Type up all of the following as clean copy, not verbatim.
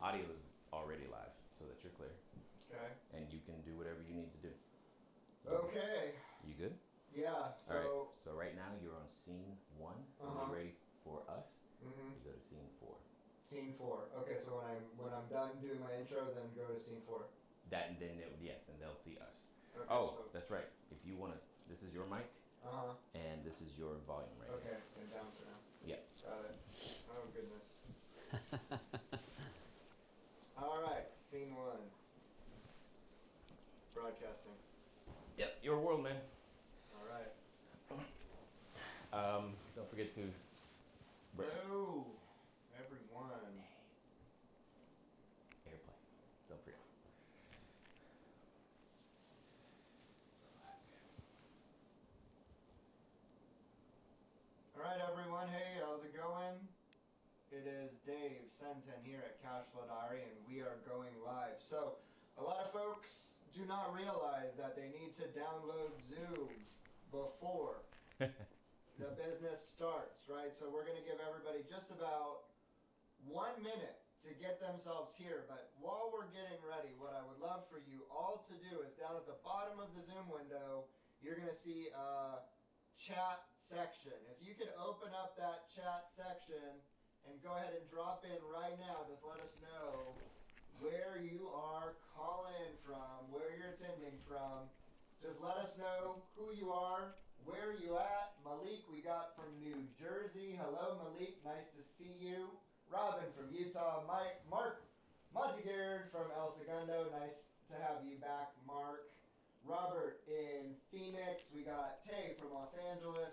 Audio is already live, so that you're clear. Okay. And you can do whatever you need to do. Okay. You good? Yeah. All right. So. So right now you're on scene 1. When you're Uh-huh. ready for us, Mhm. you go to scene 4. Scene 4. Okay. So when I'm done doing my intro, then go to scene 4. That and then yes, and they'll see us. Okay. Oh, So. that's right. If you want to, this is your mic, Uh-huh. and this is your volume right Okay. And down for now. here. Got it. Oh goodness. All right. Scene 1. Broadcasting. Yeah. Yep. Your world, man. All right. Don't forget to. Hello, everyone. Airplay. Don't forget. All right, everyone. Hey, how's it going? It is Dave Senten here at CashFlowDiary, and we are going live. So, a lot of folks do not realize that they need to download Zoom before the business starts, right? So, we're going to give everybody just about 1 minute to get themselves here. But while we're getting ready, what I would love for you all to do is down at the bottom of the Zoom window, you're going to see a chat section. If you could open up that chat section and go ahead and drop in right now, just let us know where you are calling in from, where you're attending from. Just let us know who you are, where you at. Malik, we got from New Jersey. Hello, Malik. Nice to see you. Robin from Utah. Mark Montegard from El Segundo. Nice to have you back, Mark. Robert in Phoenix. We got Tay from Los Angeles.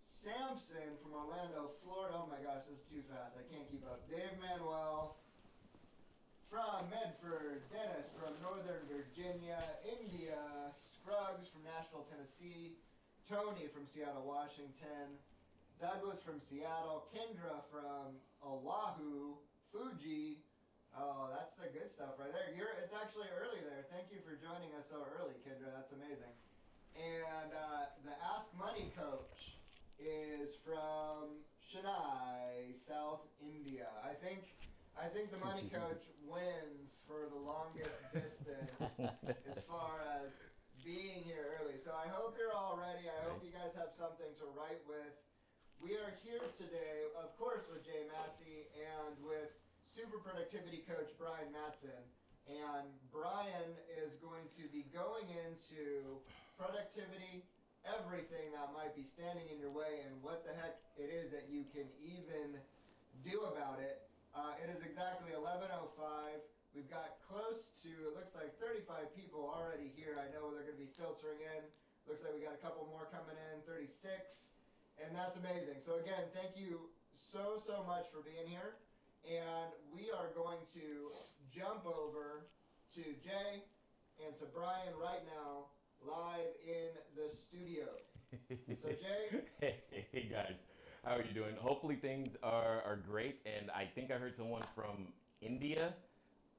Samson from Orlando, Florida. Oh my gosh, this is too fast. I can't keep up. Dave Manuel from Medford. Dennis from Northern Virginia. India. Scruggs from Nashville, Tennessee. Tony from Seattle, Washington. Douglas from Seattle. Kendra from Oahu. Fuji. Oh, that's the good stuff right there. It's actually early there. Thank you for joining us so early, Kendra. That's amazing. And the Ask Money coach is from Chennai, South India. I think the money coach wins for the longest distance as far as being here early. So I hope you're all ready. I hope you guys have something to write with. We are here today, of course, with Jay Massey and with Super Productivity Coach Brian Matsen. And Brian is going to be going into productivity, everything that might be standing in your way, and what the heck it is that you can even do about it. It is exactly 11:05. We've got close to, it looks like 35 people already here. I know they're going to be filtering in. Looks like we got a couple more coming in, 36. And that's amazing. So again, thank you so much for being here. And we are going to jump over to Jay and to Brian right now, live in the studio. So Jay. Hey guys, how are you doing? Hopefully things are great, and I think I heard someone from India.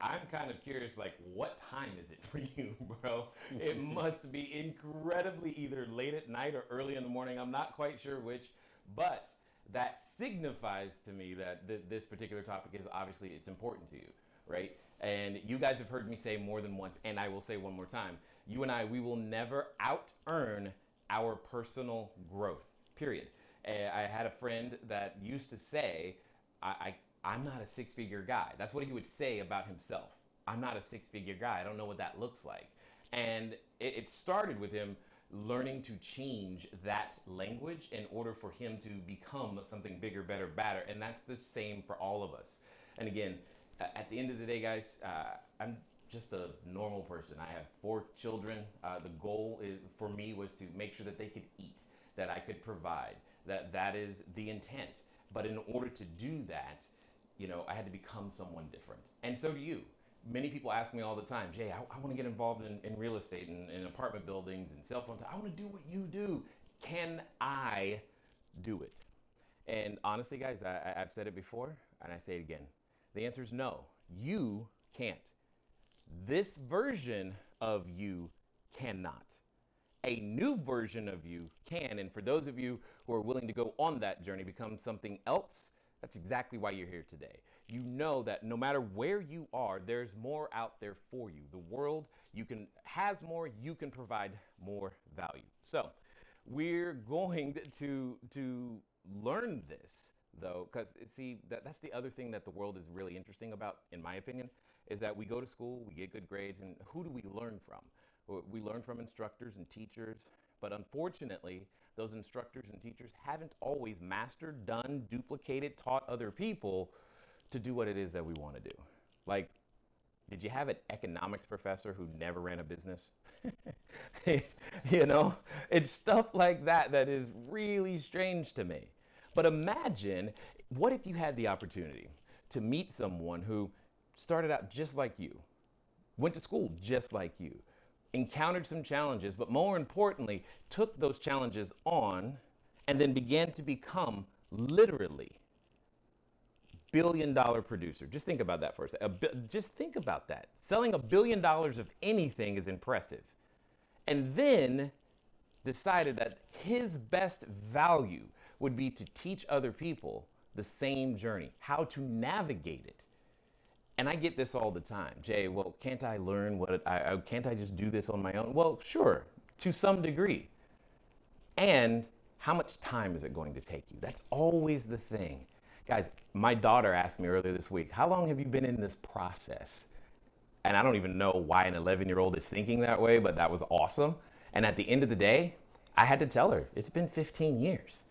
I'm kind of curious, like, what time is it for you, bro? It must be incredibly either late at night or early in the morning. I'm not quite sure which, but that signifies to me that this particular topic is obviously it's important to you, right? And you guys have heard me say more than once, and I will say one more time, you and I, we will never out earn our personal growth, period. I had a friend that used to say, I'm not a six-figure guy. That's what he would say about himself. I'm not a six-figure guy. I don't know what that looks like. And it started with him learning to change that language in order for him to become something bigger, better, badder. And that's the same for all of us. And again, at the end of the day, guys, I'm just a normal person. I have 4 children. The goal for me was to make sure that they could eat, that I could provide. That is the intent. But in order to do that, I had to become someone different. And so do you. Many people ask me all the time, Jay, I want to get involved in real estate and in apartment buildings and cell phone. I want to do what you do. Can I do it? And honestly, guys, I've said it before and I say it again. The answer is no. You can't. This version of you cannot. A new version of you can. And for those of you who are willing to go on that journey, become something else, That's exactly why you're here today. You know that no matter where you are, there's more out there for you. The world has more, you can provide more value. So we're going to learn this though, because see that's the other thing that the world is really interesting about, in my opinion, is that we go to school, we get good grades, and who do we learn from? We learn from instructors and teachers, but unfortunately, those instructors and teachers haven't always mastered, done, duplicated, taught other people to do what it is that we want to do. Like, did you have an economics professor who never ran a business? You know, it's stuff like that that is really strange to me. But imagine, what if you had the opportunity to meet someone who started out just like you, went to school just like you, encountered some challenges, but more importantly, took those challenges on and then began to become literally billion-dollar producer. Just think about that for a second. Just think about that. Selling $1 billion of anything is impressive. And then decided that his best value would be to teach other people the same journey, how to navigate it. And I get this all the time. Jay, well, can't I learn can't I just do this on my own? Well, sure, to some degree. And how much time is it going to take you? That's always the thing. Guys, my daughter asked me earlier this week, how long have you been in this process? And I don't even know why an 11-year-old is thinking that way, but that was awesome. And at the end of the day, I had to tell her, it's been 15 years.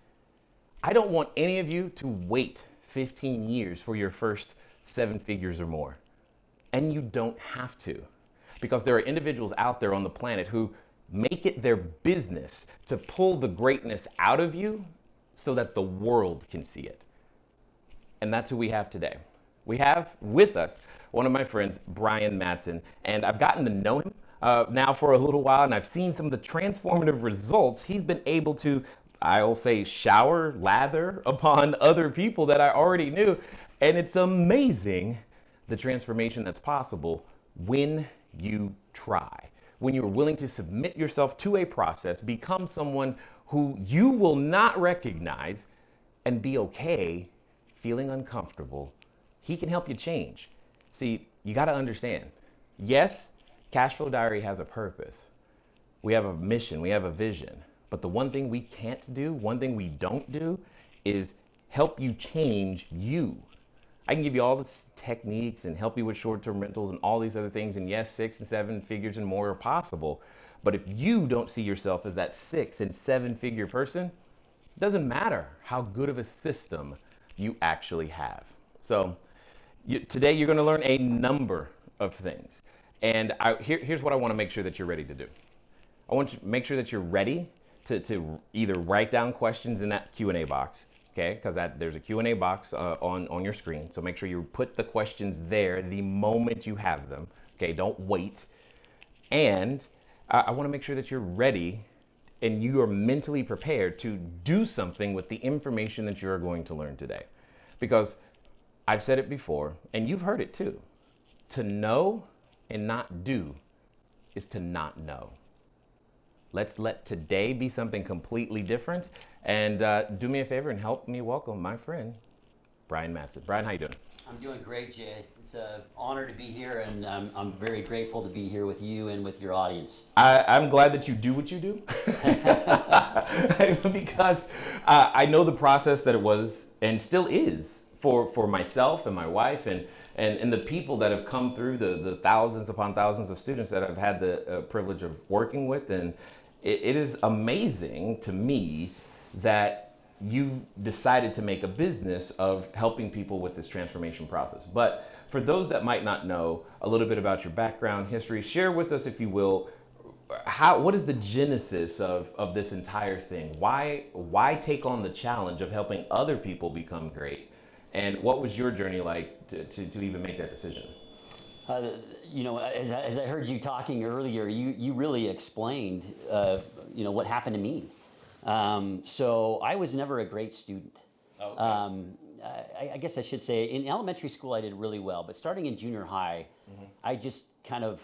I don't want any of you to wait 15 years for your first 7 figures or more. And you don't have to, because there are individuals out there on the planet who make it their business to pull the greatness out of you so that the world can see it. And that's who we have today. We have with us one of my friends, Brian Matsen, and I've gotten to know him now for a little while, and I've seen some of the transformative results he's been able to, I'll say, lather upon other people that I already knew. And it's amazing the transformation that's possible when you try. When you're willing to submit yourself to a process, become someone who you will not recognize, and be okay feeling uncomfortable. He can help you change. See, you got to understand, yes, CashFlow Diary has a purpose. We have a mission, we have a vision. But the one thing we can't do, one thing we don't do, is help you change you. I can give you all the techniques and help you with short-term rentals and all these other things. And yes, 6 and 7 figures and more are possible. But if you don't see yourself as that 6 and 7 figure person, it doesn't matter how good of a system you actually have. So today you're going to learn a number of things. And here's what I want to make sure that you're ready to do. I want you to make sure that you're ready to either write down questions in that Q&A box, okay? Because there's a Q&A box on your screen. So make sure you put the questions there the moment you have them, okay? Don't wait. And I want to make sure that you're ready and you are mentally prepared to do something with the information that you're going to learn today. Because I've said it before, and you've heard it too. To know and not do is to not know. Let's let today be something completely different. And do me a favor and help me welcome my friend, Brian Matsen. Brian, how you doing? I'm doing great, Jay. It's an honor to be here, and I'm very grateful to be here with you and with your audience. I'm glad that you do what you do. Because I know the process that it was and still is for myself and my wife and the people that have come through, the thousands upon thousands of students that I've had the privilege of working with. And it is amazing to me that you decided to make a business of helping people with this transformation process. But for those that might not know a little bit about your background, history, share with us, if you will, what is the genesis of this entire thing? Why take on the challenge of helping other people become great? And what was your journey like to even make that decision? As I heard you talking earlier, you really explained, what happened to me. So I was never a great student. Okay. I guess I should say in elementary school I did really well, but starting in junior high, I just kind of,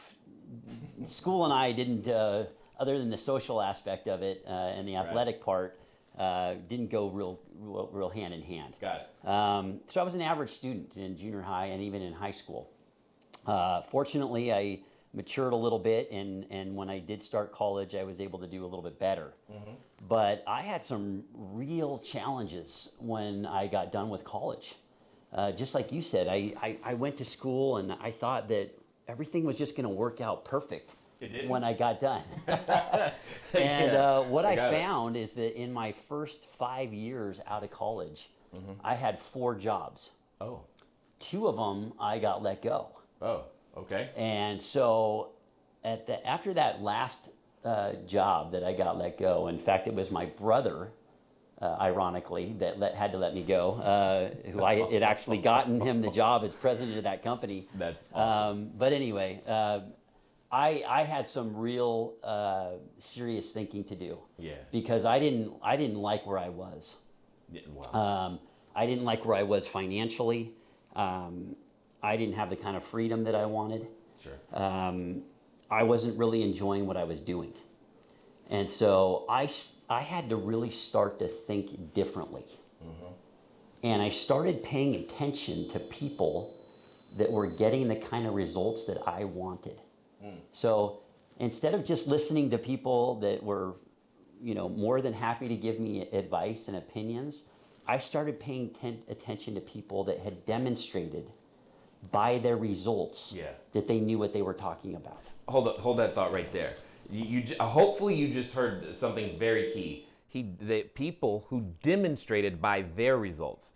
school and I didn't, other than the social aspect of it and the athletic part, Didn't go real hand in hand. Got it. So I was an average student in junior high and even in high school. Fortunately, I matured a little bit, and when I did start college, I was able to do a little bit better. But I had some real challenges when I got done with college. Just like you said, I went to school and I thought that everything was just going to work out perfect when I got done. And what I found is that in my first 5 years out of college, I had 4 jobs. Oh. 2 of them I got let go. Oh, okay. And so after that last job that I got let go, in fact, it was my brother, ironically, that had to let me go, who I had actually gotten him the job as president of that company. That's awesome. But anyway, I had some real serious thinking to do. Yeah. Because I didn't like where I was. Yeah, wow. I didn't like where I was financially. I didn't have the kind of freedom that I wanted. Sure. I wasn't really enjoying what I was doing. And so I had to really start to think differently. And I started paying attention to people that were getting the kind of results that I wanted. So instead of just listening to people that were, more than happy to give me advice and opinions, I started paying attention to people that had demonstrated by their results that they knew what they were talking about. Hold that thought right there. Hopefully you just heard something very key. The people who demonstrated by their results.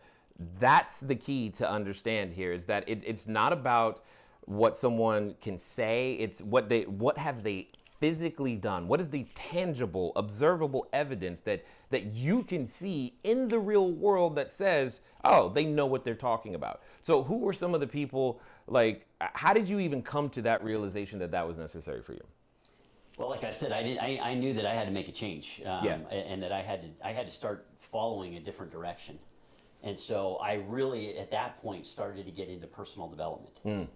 That's the key to understand here, is that it's not about what someone can say. It's what have they physically done? What is the tangible, observable evidence that you can see in the real world that says, oh, they know what they're talking about? So who were some of the people, how did you even come to that realization that was necessary for you? Well, like I said, I knew that I had to make a change, and that I had to start following a different direction. And so I really, at that point, started to get into personal development.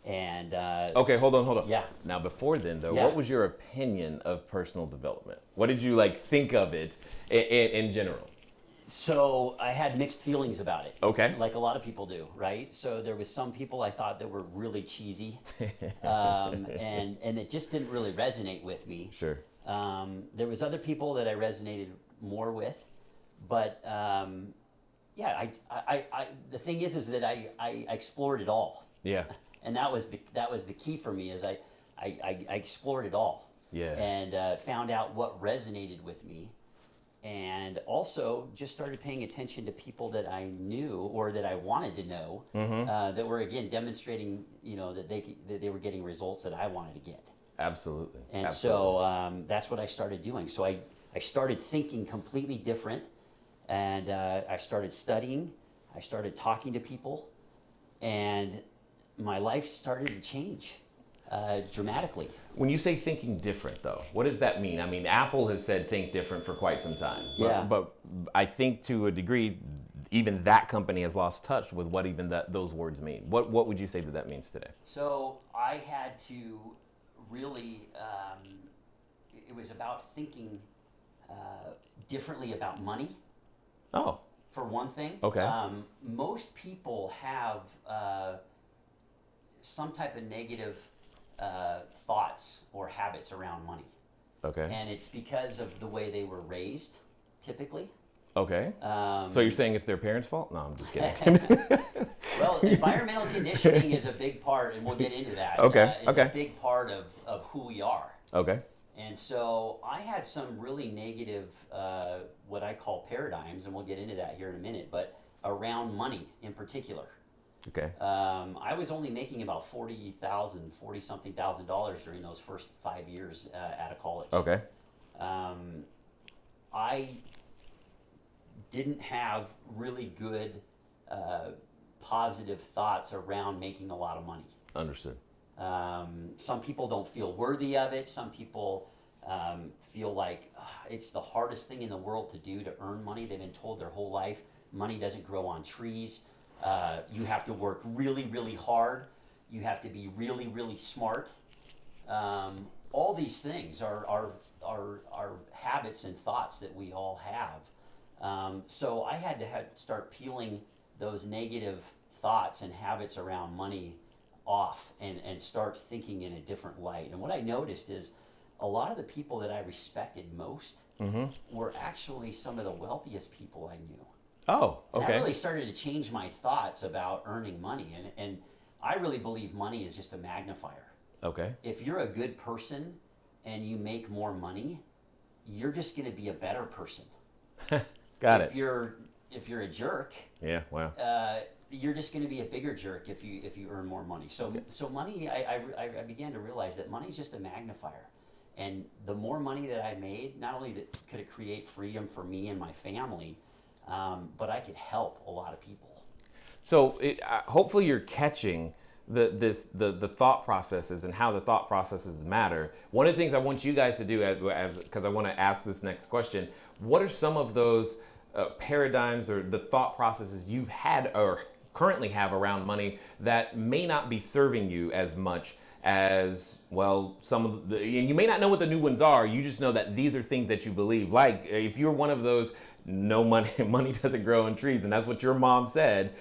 And okay, hold on. Yeah. Now, before then, though, what was your opinion of personal development? What did you think of it in general? So I had mixed feelings about it. Okay. Like a lot of people do, right? So there was some people I thought that were really cheesy, and it just didn't really resonate with me. Sure. There was other people that I resonated more with, but the thing is that I explored it all. Yeah. And that was the key for me, is I explored it all. Yeah. And found out what resonated with me. And also just started paying attention to people that I knew or that I wanted to know, that were, again, demonstrating, that they were getting results that I wanted to get. Absolutely. And so that's what I started doing. So I started thinking completely different, and I started studying. I started talking to people, and my life started to change dramatically. When you say thinking different, though, what does that mean? I mean, Apple has said think different for quite some time. But I think to a degree, even that company has lost touch with what even those words mean. What would you say that means today? So I had to really, it was about thinking differently about money. Oh. For one thing. Okay. Most people have some type of negative thoughts or habits around money. Okay. And it's because of the way they were raised, typically. Okay. So you're saying it's their parents' fault? No, I'm just kidding. Well, environmental conditioning is a big part, and we'll get into that. Okay. It's a big part of who we are. Okay. And so I had some really negative, what I call paradigms, and we'll get into that here in a minute, but around money in particular. Okay. I was only making about $40-something thousand during those first 5 years out of college. Okay. I didn't have really good positive thoughts around making a lot of money. Understood. Some people don't feel worthy of it. Some people feel like it's the hardest thing in the world to do, to earn money. They've been told their whole life money doesn't grow on trees. You have to work really, really hard. You have to be really, really smart. All these things are habits and thoughts that we all have So I had to start peeling those negative thoughts and habits around money off and start thinking in a different light. And what I noticed is a lot of the people that I respected most were actually some of the wealthiest people I knew. Oh, And okay. that really started to change my thoughts about earning money. And I really believe money is just a magnifier. Okay. If you're a good person and you make more money, you're just going to be a better person. Got If it. you're a jerk, Yeah, wow. you're just going to be a bigger jerk if you earn more money. So money, I began to realize that money is just a magnifier. And the more money that I made, not only could it create freedom for me and my family, but I could help a lot of people. So hopefully you're catching the thought processes and how the thought processes matter. One of the things I want you guys to do, because I want to ask this next question, what are some of those paradigms or the thought processes you've had or currently have around money that may not be serving you as much as, well, some of the, and you may not know what the new ones are, you just know that these are things that you believe. Like if you're one of those, no money doesn't grow on trees, and that's what your mom said,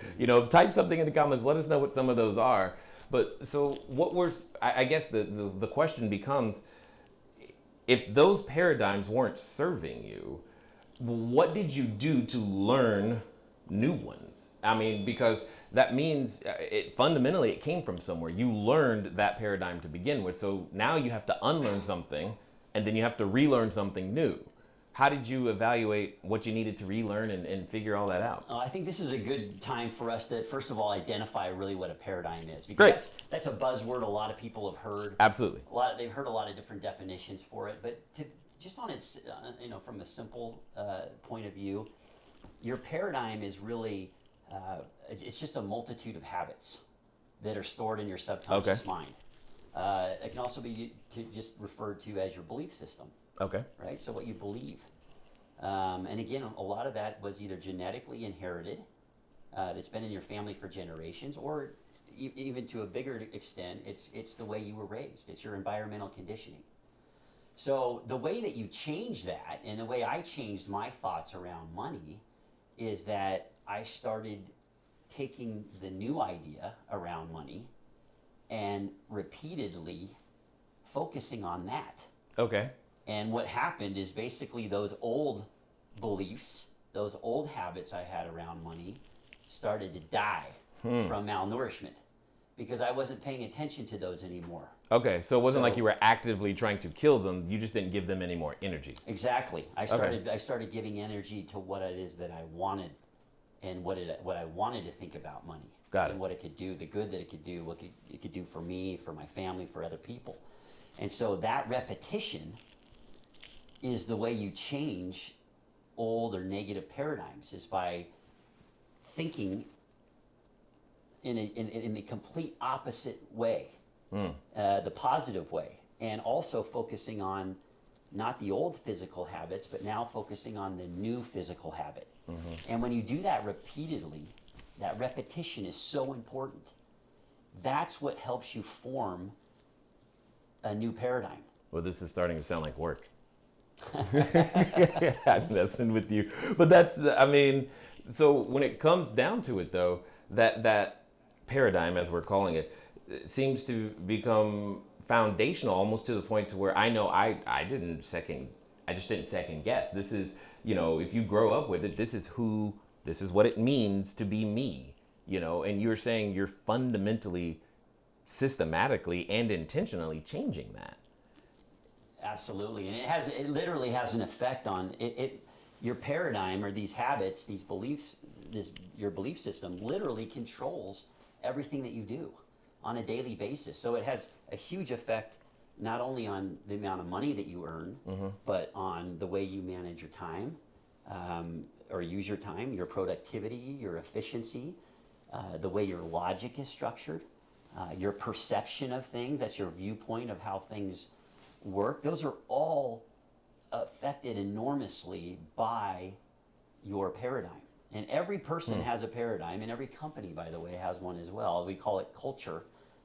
type something in the comments, let us know what some of those are. But so I guess the question becomes, if those paradigms weren't serving you, what did you do to learn new ones? I mean, because that means fundamentally it came from somewhere. You learned that paradigm to begin with. So now you have to unlearn something and then you have to relearn something new. How did you evaluate what you needed to relearn and figure all that out? I think this is a good time for us to, first of all, identify really what a paradigm is. Because Great. That's a buzzword a lot of people have heard. Absolutely. They've heard a lot of different definitions for it. But just on its, from a simple point of view, your paradigm is really, it's just a multitude of habits that are stored in your subconscious mind. It can also be just referred to as your belief system. Okay. Right? So what you believe. And again, a lot of that was either genetically inherited, that's been in your family for generations, or even to a bigger extent, it's the way you were raised. It's your environmental conditioning. So the way that you change that, and the way I changed my thoughts around money, is that I started taking the new idea around money and repeatedly focusing on that. Okay. And what happened is basically those old beliefs, those old habits I had around money started to die from malnourishment because I wasn't paying attention to those anymore. Okay, so it wasn't like you were actively trying to kill them, you just didn't give them any more energy. Exactly. I started giving energy to what it is that I wanted and what I wanted to think about money. Got it. And what it could do, the good that it could do, what it could do for me, for my family, for other people. And so that repetition is the way you change old or negative paradigms, is by thinking in a complete opposite way, the positive way, and also focusing on not the old physical habits, but now focusing on the new physical habit. And when you do that repeatedly, that repetition is so important. That's what helps you form a new paradigm. Well, this is starting to sound like work. I'm messing with you, but so when it comes down to it though, that paradigm, as we're calling it, seems to become foundational almost to the point to where I know I just didn't second guess. This is, if you grow up with it, this is what it means to be me, and you're saying you're fundamentally, systematically and intentionally changing that. Absolutely, and it literally has an effect on it. Your paradigm or these habits, these beliefs, your belief system literally controls everything that you do on a daily basis. So it has a huge effect not only on the amount of money that you earn, but on the way you manage your time, or use your time, your productivity, your efficiency, the way your logic is structured, your perception of things. That's your viewpoint of how things work. Those are all affected enormously by your paradigm. And every person has a paradigm, and every company, by the way, has one as well. We call it culture,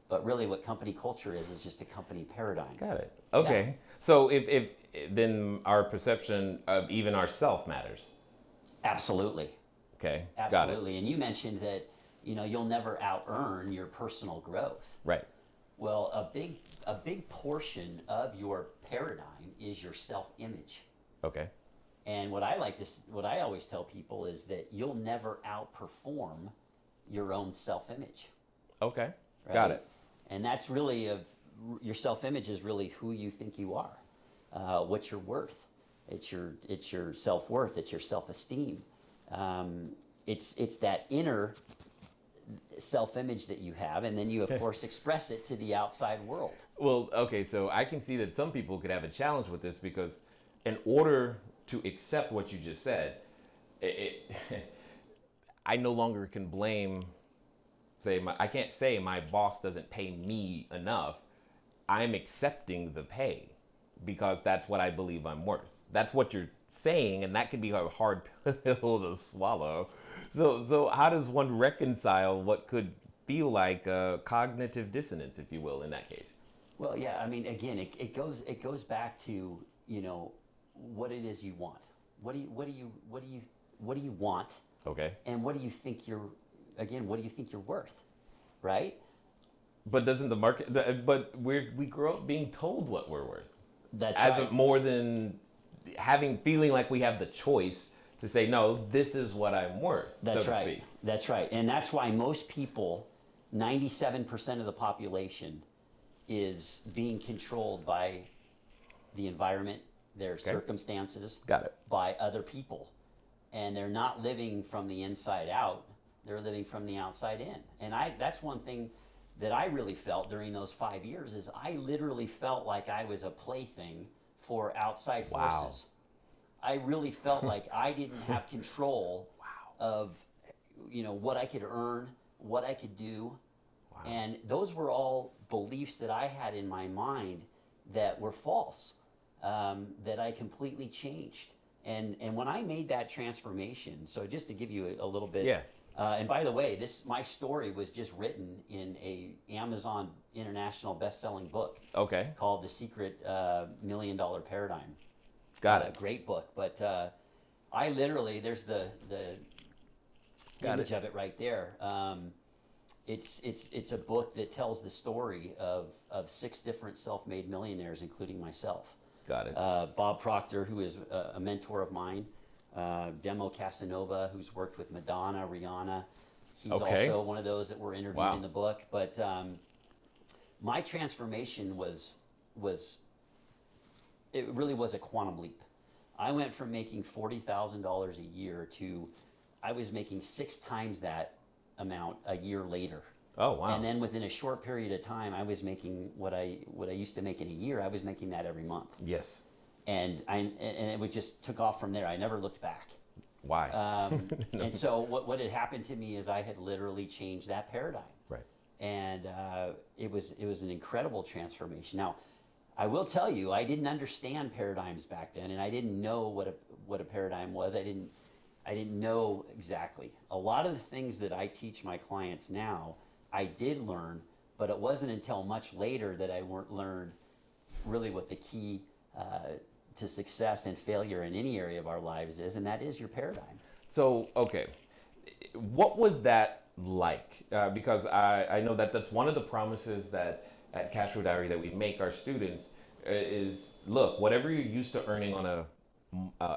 but really what company culture is just a company paradigm. Got it. Okay. Yeah. So if then our perception of even ourself matters. Absolutely. Okay, Absolutely. And you mentioned that, you'll never out earn your personal growth. Right. Well, a big portion of your paradigm is your self-image. Okay. And what I always tell people is that you'll never outperform your own self-image. Okay. Right? Got it. And that's really your self-image is really who you think you are, what you're worth. It's your self-worth. It's your self-esteem. It's that inner self-image that you have, and then you of course express it to the outside world. Well, okay, so I can see that some people could have a challenge with this because in order to accept what you just said, I no longer can blame, I can't say my boss doesn't pay me enough. I'm accepting the pay because that's what I believe I'm worth. That's what you're saying, and that can be a hard pill to swallow. So how does one reconcile what could feel like a cognitive dissonance, if you will, in that case? Well, yeah, I mean, again, it goes back to, what it is you want. What do you want? Okay. And what do you think you're worth, right? But doesn't the market? But we grow up being told what we're worth. That's as right. More than feeling like we have the choice to say, no, this is what I'm worth. That's so right. To speak. That's right. And that's why most people, 97% of the population, is being controlled by the environment, their circumstances, Got it. by other people. And they're not living from the inside out, they're living from the outside in. And that's one thing that I really felt during those 5 years is I literally felt like I was a plaything for outside forces. I really felt like I didn't have control of, what I could earn, what I could do. Wow. And those were all beliefs that I had in my mind that were false, that I completely changed. And when I made that transformation, so just to give you a little bit, and by the way, my story was just written in a Amazon International best-selling book. Okay. Called The Secret $1 Million Paradigm. Got it. Great book, but I literally, there's the image of it right there. It's a book that tells the story of 6 different self-made millionaires, including myself. Got it. Bob Proctor, who is a mentor of mine. Demo Casanova, who's worked with Madonna, Rihanna. He's also one of those that were interviewed in the book. But my transformation it really was a quantum leap. I went from making $40,000 a year to I was making 6 times that amount a year later. Oh, wow. And then within a short period of time, I was making what I used to make in a year. I was making that every month. Yes. And it just took off from there. I never looked back. Why? And so what had happened to me is I had literally changed that paradigm. Right. And it was an incredible transformation. Now, I will tell you, I didn't understand paradigms back then, and I didn't know what a paradigm was. I didn't know exactly. A lot of the things that I teach my clients now, I did learn, but it wasn't until much later that I learned really what the key to success and failure in any area of our lives is, and that is your paradigm. So, okay, what was that like? Because I know that's one of the promises that at CashFlowDiary that we make our students is, look, whatever you're used to earning on a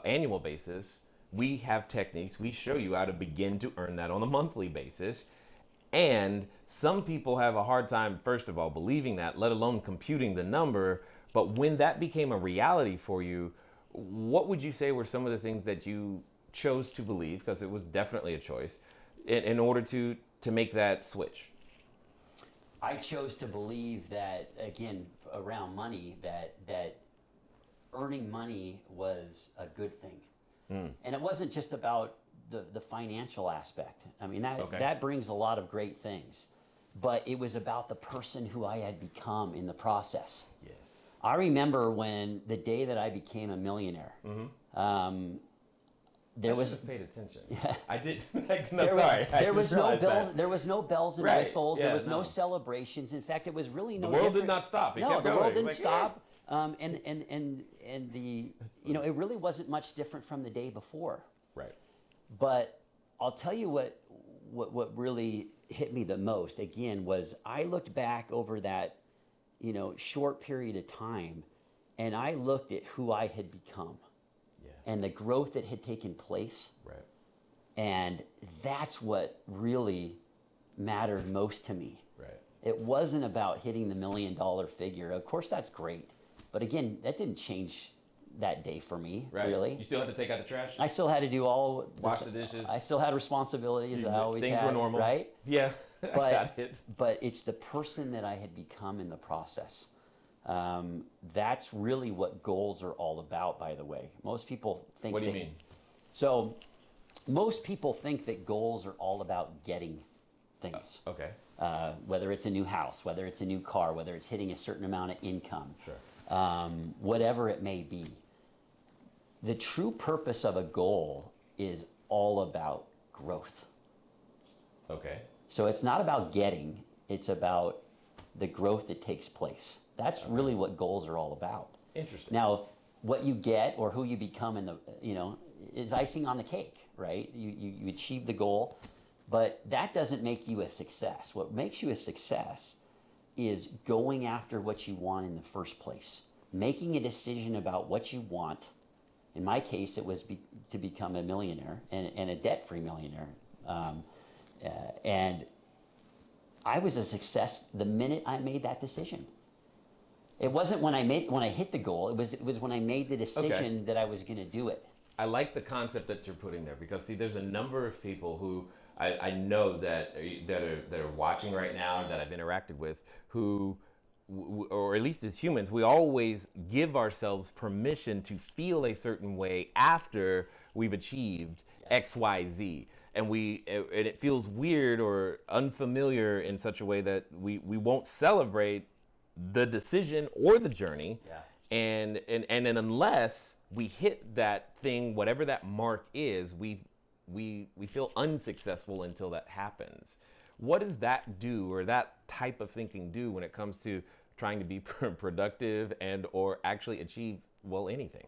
annual basis, we have techniques. We show you how to begin to earn that on a monthly basis. And some people have a hard time, first of all, believing that, let alone computing the number. But when that became a reality for you, what would you say were some of the things that you chose to believe, because it was definitely a choice, in order to make that switch? I chose to believe that, again, around money, that earning money was a good thing. And it wasn't just about the financial aspect. I mean, that brings a lot of great things. But it was about the person who I had become in the process. Yes. I remember when the day that I became a millionaire, there was paid attention. Yeah. I did. There was no bells. There was no bells and whistles. Yeah, there was no celebrations. In fact, it was really no. The world different. did not stop. It no, kept the going. world didn't stop. And the it really wasn't much different from the day before. Right. But I'll tell you what really hit me the most, again, was I looked back over that, short period of time, and I looked at who I had become and the growth that had taken place. Right. And that's what really mattered most to me. Right. It wasn't about hitting the $1 million figure. Of course, that's great. But again, that didn't change that day for me, really. You still had to take out the trash? I still had to do wash the dishes. I still had responsibilities that I always had. Things were normal. Right? Yeah. But it's the person that I had become in the process. That's really what goals are all about, by the way. Most people think. What do you mean? So most people think that goals are all about getting things. Okay. Whether it's a new house, whether it's a new car, whether it's hitting a certain amount of income. Sure. Whatever it may be. The true purpose of a goal is all about growth. Okay. So it's not about getting, it's about the growth that takes place. That's really what goals are all about. Interesting. Now, what you get or who you become in the, is icing on the cake, right? You achieve the goal, but that doesn't make you a success. What makes you a success is going after what you want in the first place, making a decision about what you want. In my case, it was to become a millionaire and a debt-free millionaire. And I was a success the minute I made that decision. It wasn't when I hit the goal. It was when I made the decision that I was going to do it. I like the concept that you're putting there because see, there's a number of people who I know that are watching right now that I've interacted with who, or at least as humans, we always give ourselves permission to feel a certain way after we've achieved X, Y, Z. And it feels weird or unfamiliar in such a way that we won't celebrate the decision or the journey. Yeah. And then unless we hit that thing, whatever that mark is, we feel unsuccessful until that happens. What does that do, or that type of thinking do, when it comes to trying to be productive and or actually achieve, well, anything?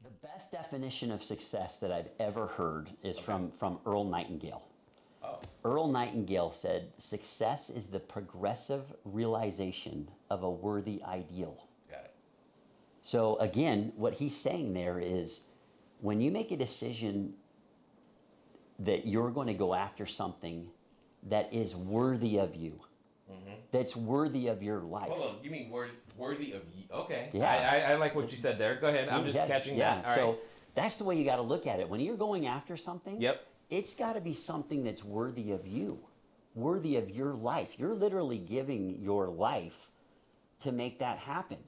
The best definition of success that I've ever heard is from Earl Nightingale. Oh. Earl Nightingale said, "Success is the progressive realization of a worthy ideal." Got it. So again, what he's saying there is, when you make a decision that you're going to go after something that is worthy of you, that's worthy of your life. Hold on, you mean worthy of you? Okay. Yeah. I like what you said there. Go ahead. I'm just catching that. All so right. that's the way you got to look at it. When you're going after something, Yep. it's got to be something that's worthy of you, worthy of your life. You're literally giving your life to make that happen.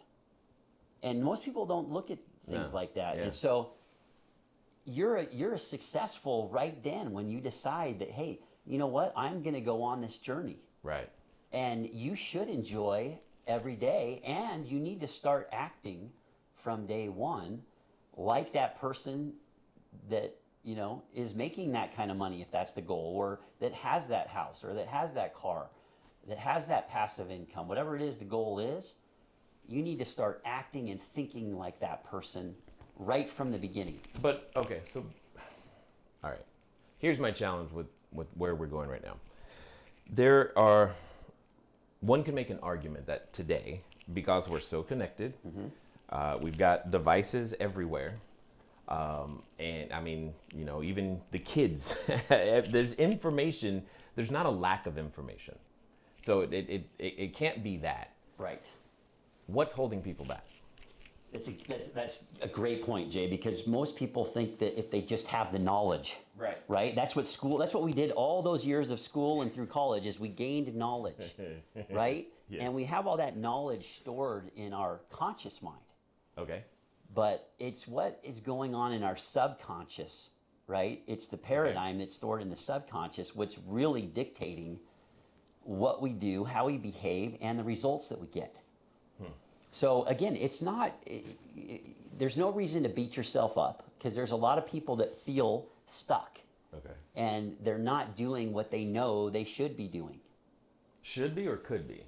And most people don't look at things like that. Yeah. And so you're successful right then when you decide that, hey, you know what? I'm going to go on this journey. Right. And you should enjoy every day, and you need to start acting from day one like that person that, is making that kind of money, if that's the goal, or that has that house, or that has that car, that has that passive income. Whatever it is the goal is, you need to start acting and thinking like that person right from the beginning. But, okay, so, all right. Here's my challenge with where we're going right now. One can make an argument that today, because we're so connected, we've got devices everywhere, and I mean, even the kids, there's information, there's not a lack of information. So it can't be that. Right. What's holding people back? That's a great point, Jay, because most people think that if they just have the knowledge, right? That's what we did all those years of school and through college, is we gained knowledge, right? Yes. And we have all that knowledge stored in our conscious mind. Okay. But it's what is going on in our subconscious, right? It's the paradigm that's stored in the subconscious, what's really dictating what we do, how we behave, and the results that we get. So again, there's no reason to beat yourself up, because there's a lot of people that feel stuck. Okay. And they're not doing what they know they should be doing. Should be or could be?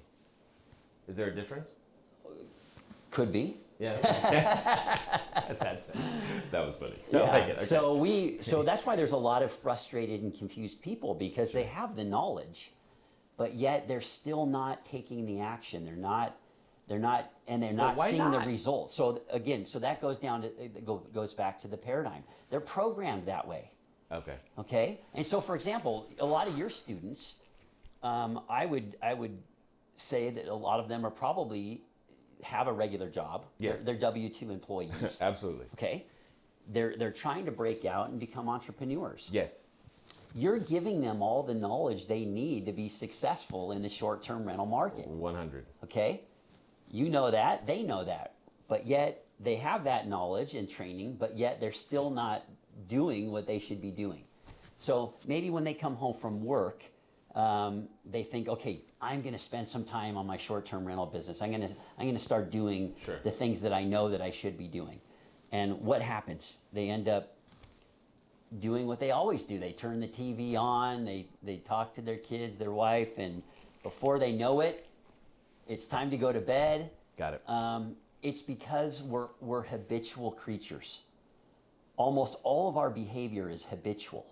Is there a difference? Could be. Yeah. That was funny. Yeah. I like it. Okay. So that's why there's a lot of frustrated and confused people, because they have the knowledge, but yet they're still not taking the action. They're not why seeing the not? results. So again, so that goes down to goes back to the paradigm. They're programmed that way. Okay. Okay. And so, for example, a lot of your students, I would say that a lot of them are probably have a regular job. Yes. They're W-2 employees. Absolutely. Okay. They're trying to break out and become entrepreneurs. Yes. You're giving them all the knowledge they need to be successful in the short-term rental market. 100. Okay? You know that, they know that, but yet they have that knowledge and training, but yet they're still not doing what they should be doing. So maybe when they come home from work, they think, okay, I'm going to spend some time on my short-term rental business. I'm going to start doing Sure. the things that I know that I should be doing. And what happens? They end up doing what they always do. They turn the TV on, they talk to their kids, their wife, and before they know it, it's time to go to bed. Got it. It's because we're habitual creatures. Almost all of our behavior is habitual.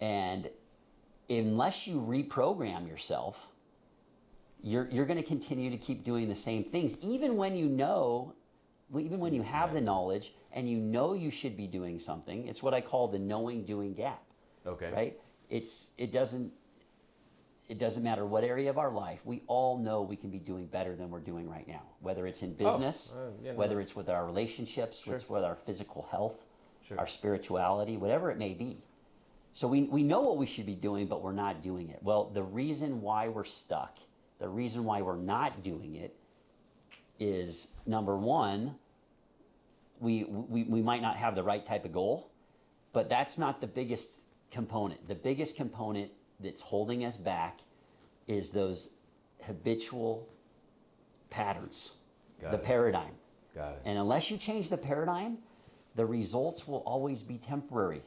And unless you reprogram yourself, you're going to continue to keep doing the same things, even when you know, even when you have the knowledge and you know you should be doing something. It's what I call the knowing doing gap. Okay. Right? It doesn't matter what area of our life. We all know we can be doing better than we're doing right now. Whether it's in business, whether it's with our relationships, Sure. with our physical health, Sure. our spirituality, whatever it may be. So we know what we should be doing, but we're not doing it. Well, the reason why we're stuck, the reason why we're not doing it is, number one, we might not have the right type of goal, but that's not the biggest component. The biggest component that's holding us back is those habitual patterns, the paradigm. Got it. And unless you change the paradigm, the results will always be temporary.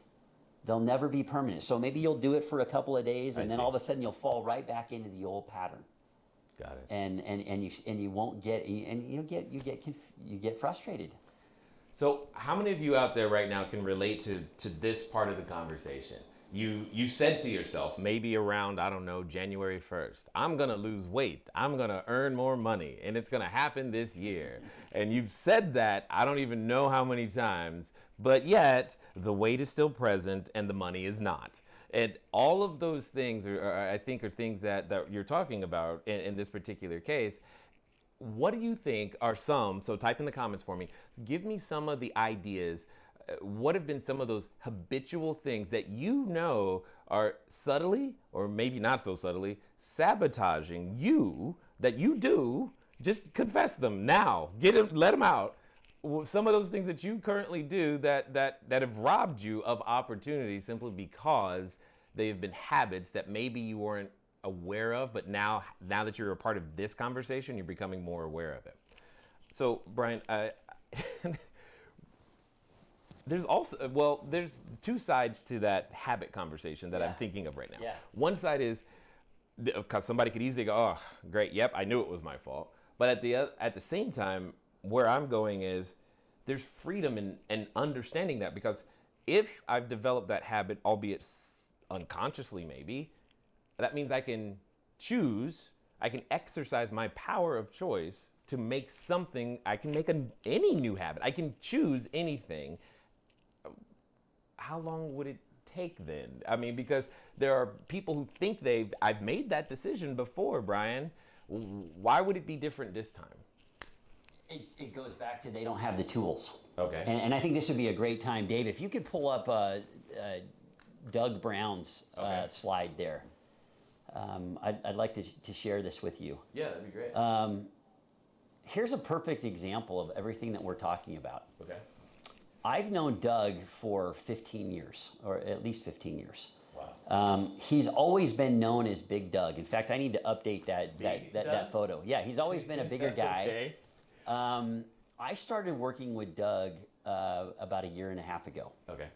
They'll never be permanent. So maybe you'll do it for a couple of days, and then all of a sudden you'll fall right back into the old pattern. Got it. And you won't get, and you get frustrated. So how many of you out there right now can relate to this part of the conversation? You said to yourself, maybe around, I don't know, January 1st, I'm going to lose weight. I'm going to earn more money, and it's going to happen this year. And you've said that, I don't even know how many times, but yet the weight is still present and the money is not. And all of those things I think are things that you're talking about in this particular case. What do you think are some, so type in the comments for me, give me some of the ideas. What have been some of those habitual things that you know are subtly, or maybe not so subtly, sabotaging you, that you do? Just confess them now. Let them out. Some of those things that you currently do that have robbed you of opportunity simply because they have been habits that maybe you weren't aware of, but now that you're a part of this conversation, you're becoming more aware of it. So, Brian, there's two sides to that habit conversation that I'm thinking of right now. Yeah. One side is, because somebody could easily go, oh, great, yep, I knew it was my fault. But at the same time, where I'm going is, there's freedom in understanding that, because if I've developed that habit, albeit unconsciously maybe, that means I can choose, I can exercise my power of choice to make something, I can make any new habit. I can choose anything. How long would it take then? I mean, because there are people who think I've made that decision before, Brian. Why would it be different this time? It goes back to they don't have the tools. Okay. And I think this would be a great time, Dave, if you could pull up Doug Brown's slide there. I'd like to share this with you. Yeah, that'd be great. Here's a perfect example of everything that we're talking about. Okay. I've known Doug for 15 years, or at least 15 years. Wow. He's always been known as Big Doug. In fact, I need to update that photo. Yeah, he's always been a bigger guy. Okay. I started working with Doug about a year and a half ago. Okay.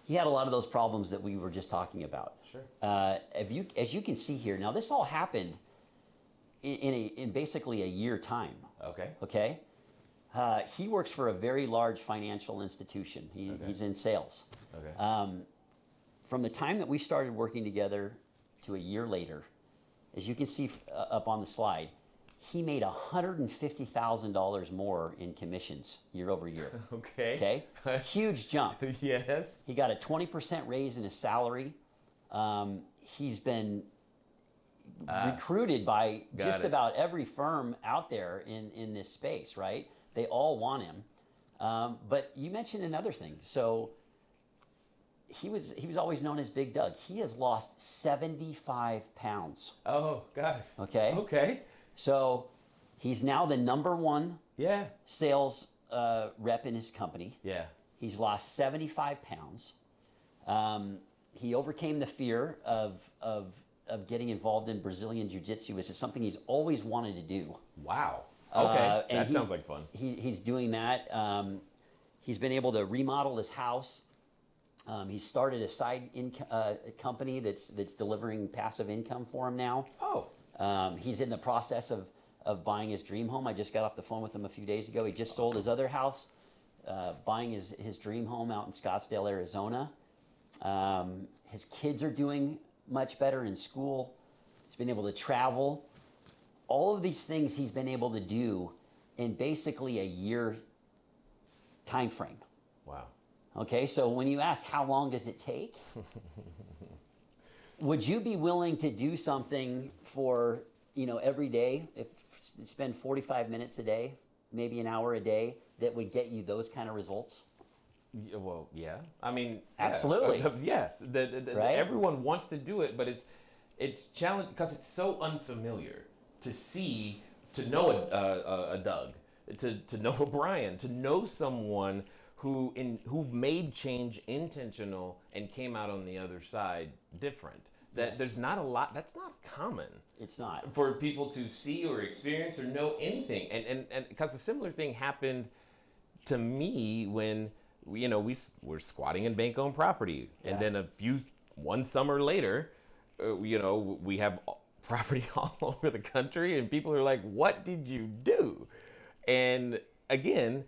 He had a lot of those problems that we were just talking about. Sure. As you can see here, now this all happened in basically a year time. Okay. Okay. He works for a very large financial institution. He's in sales. Okay. From the time that we started working together to a year later, as you can see up on the slide, he made $150,000 more in commissions year over year. Okay. Okay? Huge jump. Yes. He got a 20% raise in his salary. He's been recruited by just about every firm out there in this space, right? They all want him. But you mentioned another thing. So he was always known as Big Doug. He has lost 75 pounds. Oh, got it. Okay? Okay. So he's now the number one Yeah. sales rep in his company. Yeah. He's lost 75 pounds. He overcame the fear of getting involved in Brazilian Jiu-Jitsu, which is something he's always wanted to do. Wow. Okay. And Sounds like fun. He's doing that. He's been able to remodel his house. He started a side company that's delivering passive income for him now. Oh. He's in the process of buying his dream home. I just got off the phone with him a few days ago. He just sold his other house, buying his dream home out in Scottsdale, Arizona. His kids are doing much better in school. He's been able to travel. All of these things he's been able to do in basically a year time frame. Wow. Okay, so when you ask how long does it take, would you be willing to do something for, every day, spend 45 minutes a day, maybe an hour a day, that would get you those kind of results? Well, yeah. I mean, absolutely. Yes. Right? Everyone wants to do it, but it's challenging because it's so unfamiliar to know a Doug, to know a Brian, to know someone who made change intentional and came out on the other side different. That there's not a lot. That's not common. It's not for people to see or experience or know anything. And because a similar thing happened to me when we were squatting in bank-owned property, and then one summer later, we have property all over the country, and people are like, "What did you do?" And again,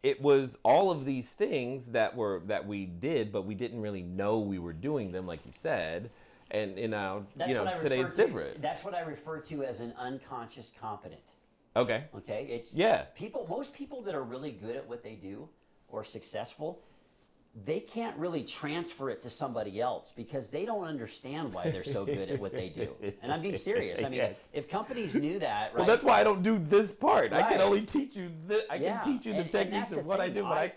it was all of these things that we did, but we didn't really know we were doing them, like you said. And today's different. That's what I refer to as an unconscious competent. Okay. Okay. It's most people that are really good at what they do or successful, they can't really transfer it to somebody else because they don't understand why they're so good at what they do. And I'm being serious. I mean, if companies knew that, right? Well, that's why I don't do this part. Right. I can only teach you I can teach you the techniques of what I do, but I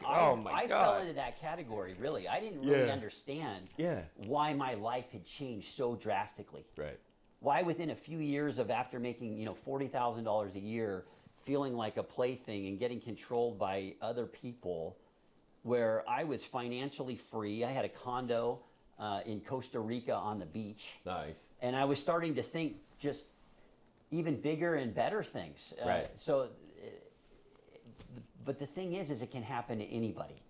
fell into that category, really. I didn't really understand why my life had changed so drastically. Right. Why within a few years of after making, $40,000 a year, feeling like a plaything and getting controlled by other people, where I was financially free. I had a condo in Costa Rica on the beach. Nice. And I was starting to think just even bigger and better things. Right. But the thing is it can happen to anybody.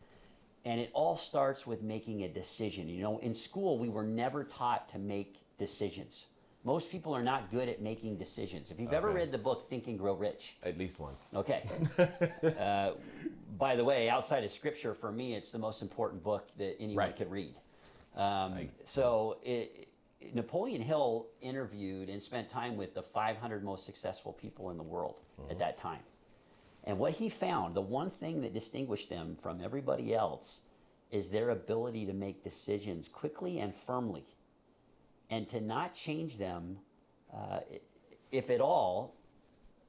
And it all starts with making a decision. In school, we were never taught to make decisions. Most people are not good at making decisions. If you've ever read the book Think and Grow Rich. At least once. Okay. By the way, outside of scripture, for me, it's the most important book that anyone could read. Napoleon Hill interviewed and spent time with the 500 most successful people in the world at that time. And what he found, the one thing that distinguished them from everybody else, is their ability to make decisions quickly and firmly, and to not change them, if at all.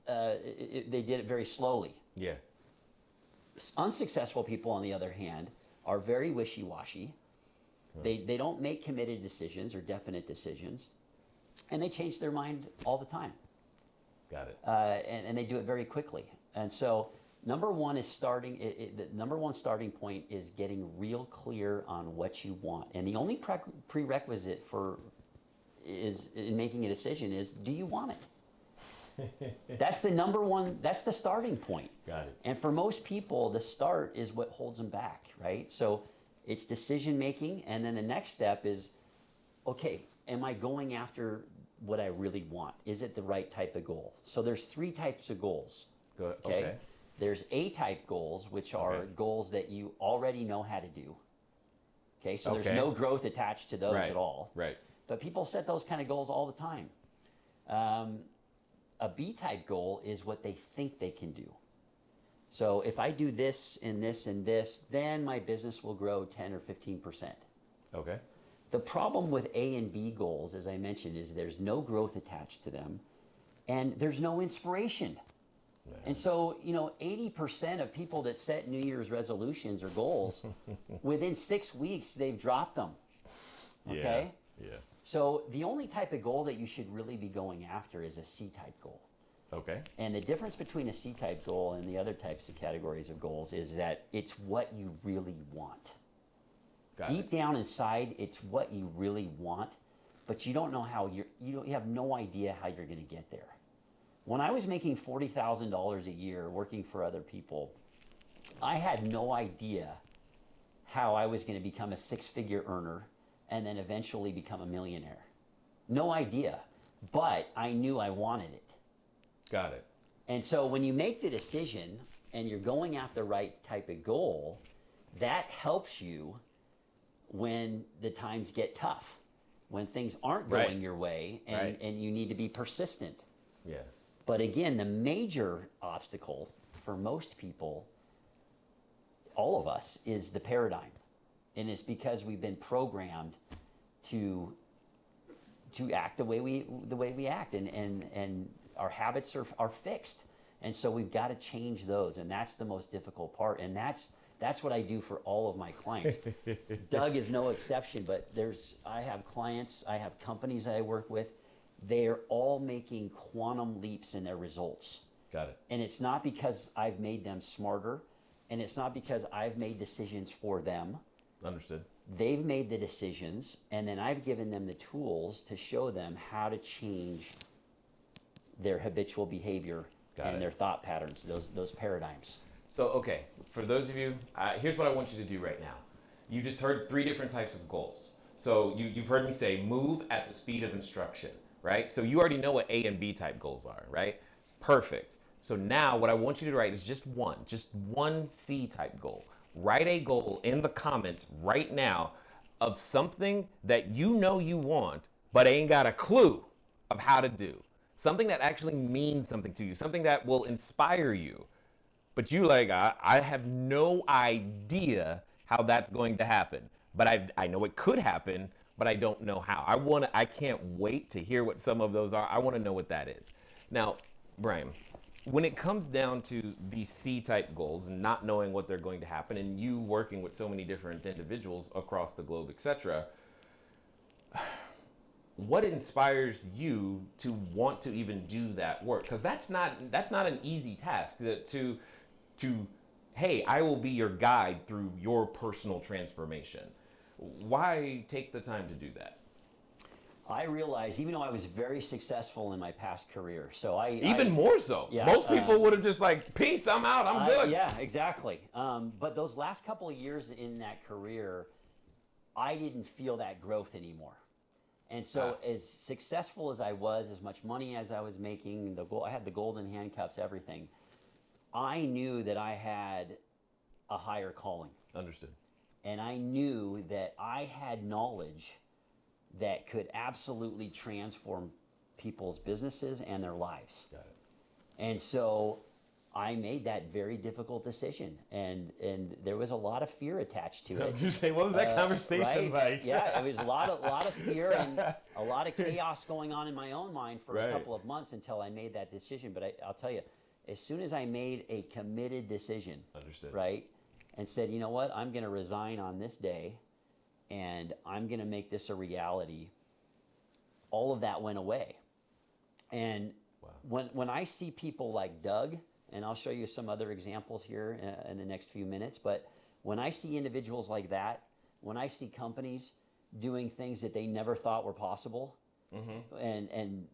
They did it very slowly. Yeah. Unsuccessful people, on the other hand, are very wishy-washy. They don't make committed decisions or definite decisions, and they change their mind all the time. Got it. And they do it very quickly. And so, number one is the number one starting point is getting real clear on what you want. And the only prerequisite in making a decision is, do you want it? That's the number one, that's the starting point. Got it. And for most people, the start is what holds them back, right? So it's decision making, and then the next step is, okay, am I going after what I really want? Is it the right type of goal? So there's 3 types of goals. Good. Okay. There's A-type goals, which are goals that you already know how to do. Okay, so there's no growth attached to those at all. Right. But people set those kind of goals all the time. A B-type goal is what they think they can do. So if I do this and this and this, then my business will grow 10 or 15%. Okay. The problem with A and B goals, as I mentioned, is there's no growth attached to them and there's no inspiration. And so, 80% of people that set New Year's resolutions or goals, within 6 weeks, they've dropped them. Okay? Yeah. So the only type of goal that you should really be going after is a C-type goal. Okay. And the difference between a C-type goal and the other types of categories of goals is that it's what you really want. Deep down inside, it's what you really want, but you don't know how you have no idea how you're going to get there. When I was making $40,000 a year working for other people, I had no idea how I was going to become a six-figure earner and then eventually become a millionaire. No idea, but I knew I wanted it. Got it. And so when you make the decision and you're going after the right type of goal, that helps you when the times get tough, when things aren't going your way and you need to be persistent. Yeah. But again, the major obstacle for most people, all of us, is the paradigm. And it's because we've been programmed to act the way we act, and our habits are fixed. And so we've got to change those, and that's the most difficult part. And that's what I do for all of my clients. Doug is no exception, but I have clients, I have companies that I work with. They're all making quantum leaps in their results. Got it. And it's not because I've made them smarter, and it's not because I've made decisions for them. Understood. They've made the decisions, and then I've given them the tools to show them how to change their habitual behavior and their thought patterns, those paradigms. So, okay, for those of you, here's what I want you to do right now. You just heard 3 different types of goals. So you've heard me say move at the speed of instruction, right? So you already know what A and B type goals are, right? Perfect. So now what I want you to write is just one C type goal. Write a goal in the comments right now of something that you know you want, but ain't got a clue of how to do. Something that actually means something to you, something that will inspire you. But you I have no idea how that's going to happen. But I know it could happen, but I don't know how. I can't wait to hear what some of those are. I want to know what that is. Now, Brian, when it comes down to these C-type goals and not knowing what they're going to happen, and you working with so many different individuals across the globe, etc., what inspires you to want to even do that work? Because that's not an easy task to hey, I will be your guide through your personal transformation. Why take the time to do that? I realized, even though I was very successful in my past career, more so. Yeah, most people would have just peace, I'm out, I'm good. Yeah, exactly. But those last couple of years in that career, I didn't feel that growth anymore. And so as successful as I was, as much money as I was making, I had the golden handcuffs, everything, I knew that I had a higher calling. Understood. And I knew that I had knowledge that could absolutely transform people's businesses and their lives. Got it. And so I made that very difficult decision, and there was a lot of fear attached to it. You say, what was that conversation like? Yeah, it was a lot of fear and a lot of chaos going on in my own mind for a couple of months until I made that decision. But I'll tell you, as soon as I made a committed decision, understood, right, and said, you know what, I'm going to resign on this day, and I'm going to make this a reality, all of that went away. And when I see people like Doug, and I'll show you some other examples here in the next few minutes, but when I see individuals like that, when I see companies doing things that they never thought were possible, and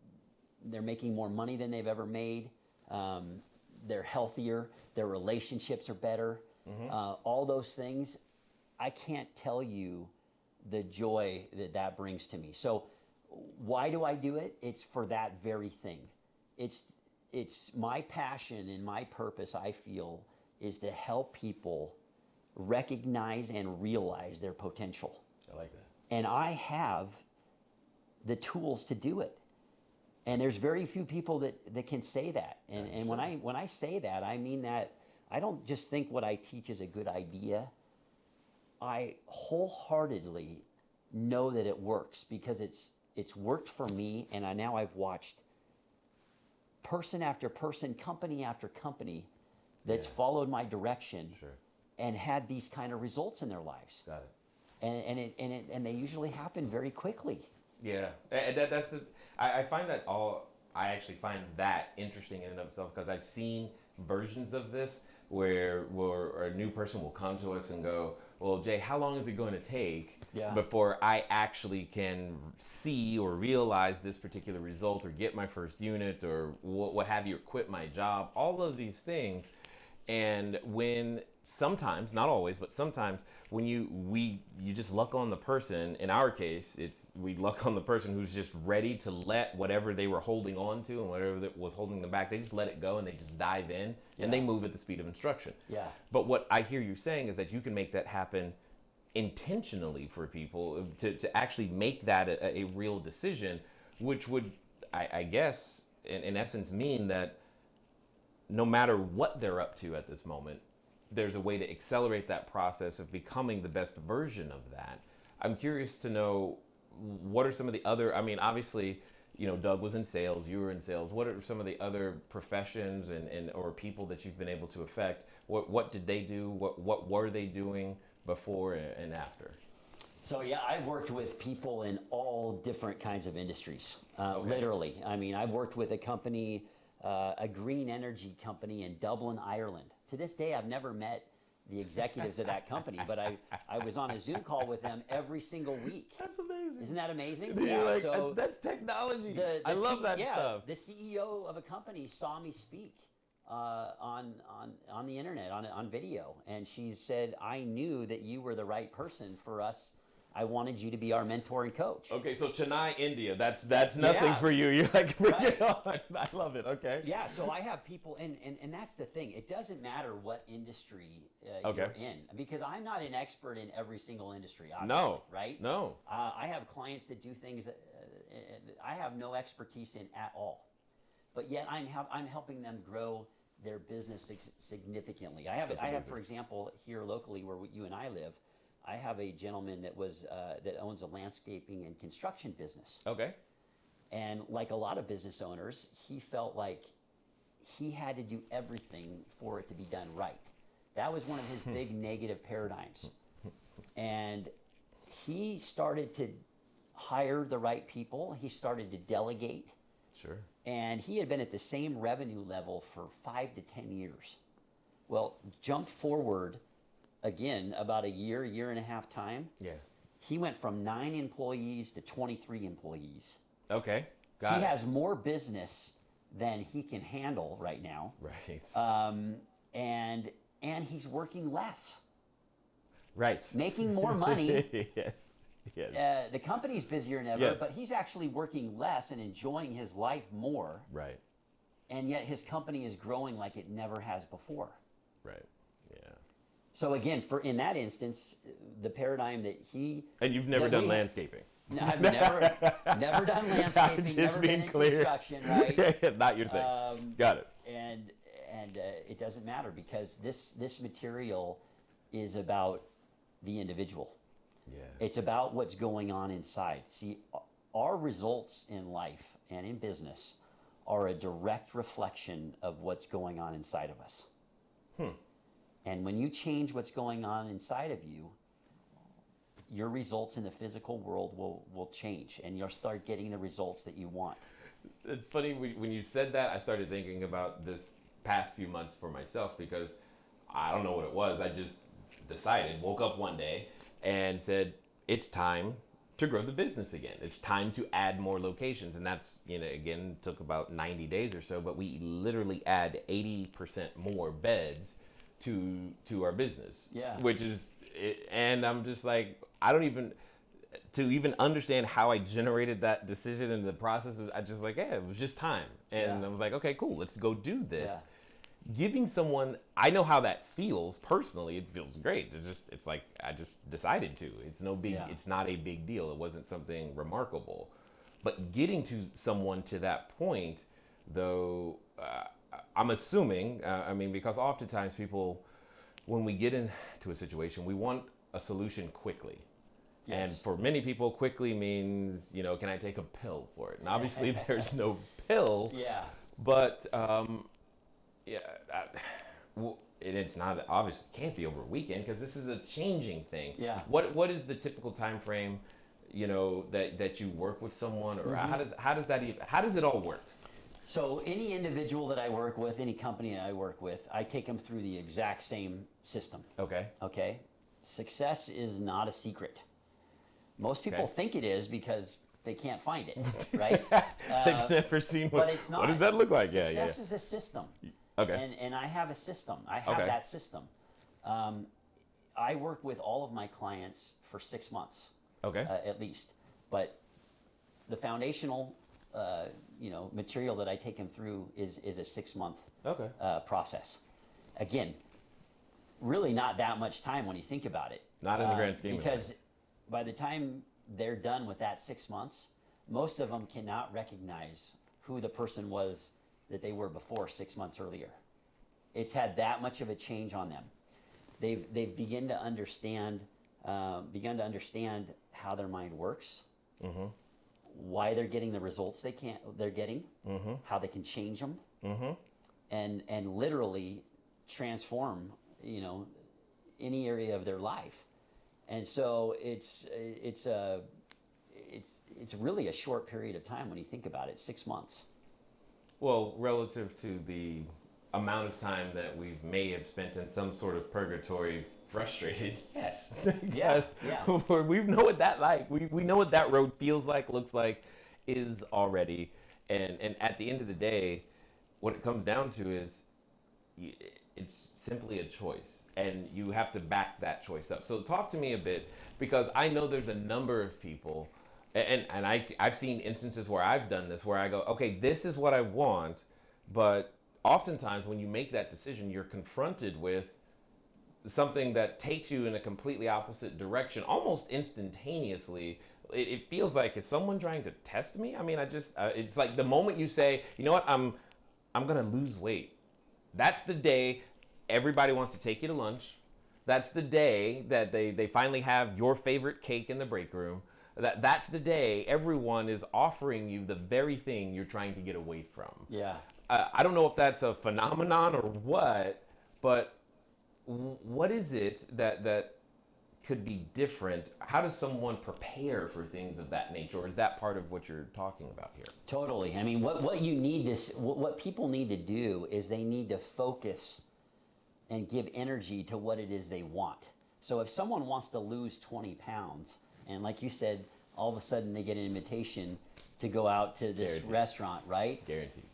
they're making more money than they've ever made, they're healthier, their relationships are better, all those things, I can't tell you the joy that brings to me. So why do I do it? It's for that very thing. It's it's my passion and my purpose, I feel, is to help people recognize and realize their potential. I like that. And I have the tools to do it. And there's very few people that can say that. And when I say that, I mean that I don't just think what I teach is a good idea. I wholeheartedly know that it works because it's worked for me, and now I've watched person after person, company after company that's followed my direction and had these kind of results in their lives. Got it. And they usually happen very quickly. Yeah, and that's the. I find that I actually find that interesting in and of itself because I've seen versions of this where a new person will come to us and go, well, Jay, how long is it going to take before I actually can see or realize this particular result or get my first unit or what have you, or quit my job, all of these things. And when sometimes, not always, but sometimes when you just luck on the person, in our case, we luck on the person who's just ready to let whatever they were holding on to and whatever that was holding them back, they just let it go and they just dive in and they move at the speed of instruction. Yeah. But what I hear you saying is that you can make that happen intentionally for people to actually make that a real decision, which would, I guess, in essence mean that no matter what they're up to at this moment, there's a way to accelerate that process of becoming the best version of that. I'm curious to know, what are some of the other, I mean, obviously, Doug was in sales, you were in sales. What are some of the other professions and or people that you've been able to affect? What did they do? What were they doing before and after? So yeah, I've worked with people in all different kinds of industries, literally. I mean, I've worked with a company, a green energy company in Dublin, Ireland. To this day, I've never met the executives of that company, but I was on a Zoom call with them every single week. That's amazing. Isn't that amazing? Yeah, so that's technology. I love that stuff. The CEO of a company saw me speak on the internet, on video, and she said, I knew that you were the right person for us. I wanted you to be our mentor and coach. Okay, so Chennai, India, that's nothing for you. You're like, bring it on. I love it, okay. Yeah, so I have people, and that's the thing. It doesn't matter what industry you're in, because I'm not an expert in every single industry, obviously, right? No. I have clients that do things that I have no expertise in at all, but yet I'm helping them grow their business significantly. I have, for example, here locally where you and I live, I have a gentleman that owns a landscaping and construction business. Okay. And like a lot of business owners, he felt like he had to do everything for it to be done right. That was one of his big negative paradigms. And he started to hire the right people. He started to delegate. Sure. And he had been at the same revenue level for 5 to 10 years. Well, jump forward again, about a year and a half time, he went from 9 employees to 23 employees. Okay, got it. He has more business than he can handle right now. Right. And he's working less. Right. Making more money. Yes. The company's busier than ever, but he's actually working less and enjoying his life more. Right. And yet his company is growing like it never has before. Right. Yeah. So again, in that instance, the paradigm that he... And you've never done landscaping. No, I've never done landscaping, never been in construction, right? Not your thing. Got it. And it doesn't matter because this material is about the individual. Yeah. It's about what's going on inside. See, our results in life and in business are a direct reflection of what's going on inside of us. And when you change what's going on inside of you, your results in the physical world will change, and you'll start getting the results that you want. It's funny, when you said that, I started thinking about this past few months for myself because I don't know what it was. I just decided, woke up one day and said, it's time to grow the business again. It's time to add more locations. And that's, again, took about 90 days or so, but we literally add 80% more beds to our business. Yeah. Which is, and I'm just like, I don't even, to even understand how I generated that decision and the process, I just like, yeah, it was just time. And I was like, okay, cool, let's go do this. Yeah. Giving someone, I know how that feels personally. It feels great. It's like I just decided to. It's no big. Yeah. It's not a big deal. It wasn't something remarkable. But getting to someone to that point, though, I'm assuming. I mean, because oftentimes people, when we get into a situation, we want a solution quickly. Yes. And for many people, quickly means, can I take a pill for it? And obviously, there's no pill. Yeah. But yeah, and it's not obvious. It can't be over a weekend because this is a changing thing. Yeah. What is the typical time frame, that you work with someone, or how does it all work? So any individual that I work with, any company I work with, I take them through the exact same system. Okay. Okay. Success is not a secret. Most people think it is because they can't find it, right? They've never seen but it's not. What does that look like? Success is a system. Okay. And I have a system. I have that system. I work with all of my clients for 6 months. Okay. At least. But the foundational, material that I take them through is a 6-month process. Again, really not that much time when you think about it. Not in the grand scheme because of things. By the time they're done with that 6 months, most of them cannot recognize who the person was that they were before 6 months earlier. It's had that much of a change on them. They've begun to understand how their mind works, why they're getting the results they're getting, how they can change them, and literally transform any area of their life. And so it's really a short period of time when you think about it, 6 months. Well, relative to the amount of time that we may have spent in some sort of purgatory, frustrated, yes. Yeah. We know what that like. We know what that road feels like, looks like, is already. And at the end of the day, what it comes down to is it's simply a choice. And you have to back that choice up. So talk to me a bit, because I know there's a number of people, and I've seen instances where I've done this, where I go, okay, this is what I want, but oftentimes when you make that decision, you're confronted with something that takes you in a completely opposite direction, almost instantaneously. It feels like, is someone trying to test me? I mean, it's like the moment you say, you know what, I'm gonna lose weight. That's the day everybody wants to take you to lunch. That's the day that they finally have your favorite cake in the break room. That's the day everyone is offering you the very thing you're trying to get away from. Yeah. I don't know if that's a phenomenon or what, but what is it that could be different? How does someone prepare for things of that nature? Or is that part of what you're talking about here? Totally. I mean, what people need to do is they need to focus and give energy to what it is they want. So if someone wants to lose 20 pounds, and like you said, all of a sudden they get an invitation to go out to this Guaranteed. restaurant, right? Guaranteed.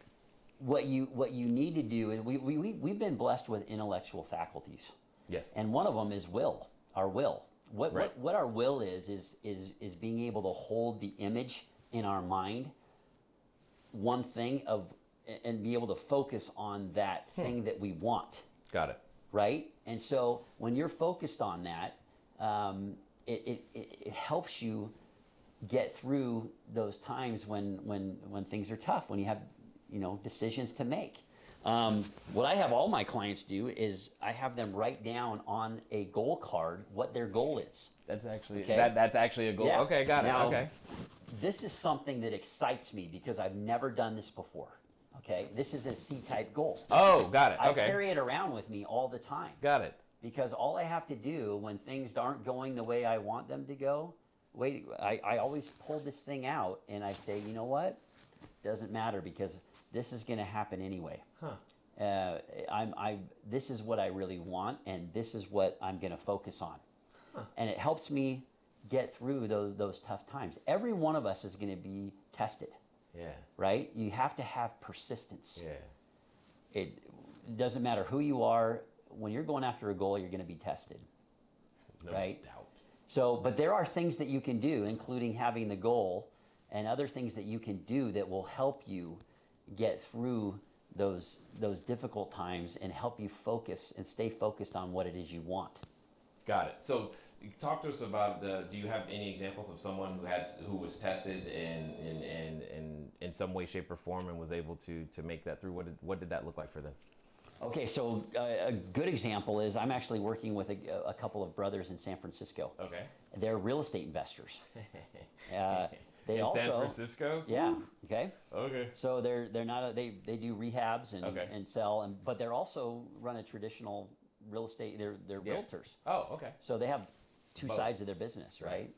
What you need to do is we've been blessed with intellectual faculties. Yes. And one of them is our will. Right. What our will is being able to hold the image in our mind, one thing and be able to focus on that thing that we want. Got it. Right? And so when you're focused on that, it helps you get through those times when things are tough, when you have decisions to make. What I have all my clients do is I have them write down on a goal card what their goal is. That's actually Okay. that's actually a goal. Yeah. Okay, got it. Now, Okay. This is something that excites me because I've never done this before. Okay, this is a C-type goal. Oh, got it. I Okay. carry it around with me all the time. Got it. Because all I have to do when things aren't going the way I want them to go, I always pull this thing out and I say, you know what? Doesn't matter because this is going to happen anyway. Huh. This is what I really want, and this is what I'm going to focus on. Huh. And it helps me get through those tough times. Every one of us is going to be tested. Yeah. Right? You have to have persistence. Yeah. It doesn't matter who you are. When you're going after a goal, you're going to be tested. No right? doubt. So, but there are things that you can do, including having the goal and other things that you can do that will help you get through those difficult times and help you focus and stay focused on what it is you want. Got it. So talk to us about do you have any examples of someone who was tested in some way, shape, or form and was able to make that through? What did that look like for them? Okay, so a good example is I'm actually working with a couple of brothers in San Francisco. Okay. They're real estate investors. They in also, San Francisco? Yeah. Okay. Okay. So they're not they do rehabs and sell, but they're also run a traditional real estate. They're realtors. Oh, okay. So they have two Both. sides of their business, right?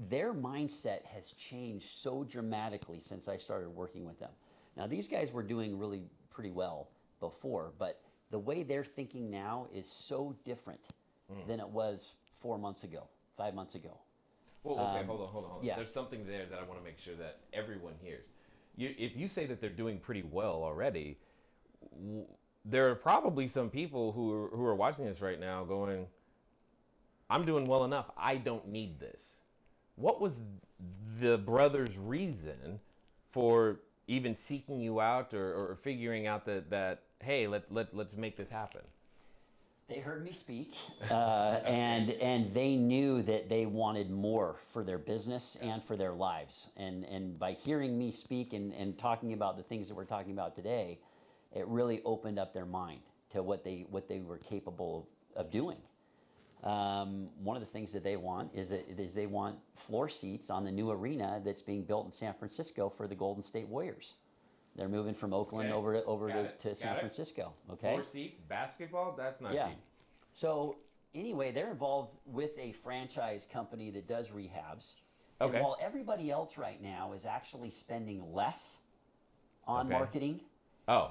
Their mindset has changed so dramatically since I started working with them. Now these guys were doing really pretty well before, but the way they're thinking now is so different than it was 4 months ago, 5 months ago. Well, okay, hold on. Yeah. There's something there that I want to make sure that everyone hears. If you say that they're doing pretty well already, there are probably some people who are watching this right now going, I'm doing well enough. I don't need this. What was the brother's reason for even seeking you out or figuring out that hey, let's make this happen? They heard me speak, and they knew that they wanted more for their business and for their lives. And by hearing me speak and talking about the things that we're talking about today, it really opened up their mind to what they were capable of doing. One of the things that they want is they want floor seats on the new arena that's being built in San Francisco for the Golden State Warriors. They're moving from Oakland over to San Francisco. Okay. Floor seats, basketball, that's not cheap. So anyway, they're involved with a franchise company that does rehabs. Okay. And while everybody else right now is actually spending less on marketing,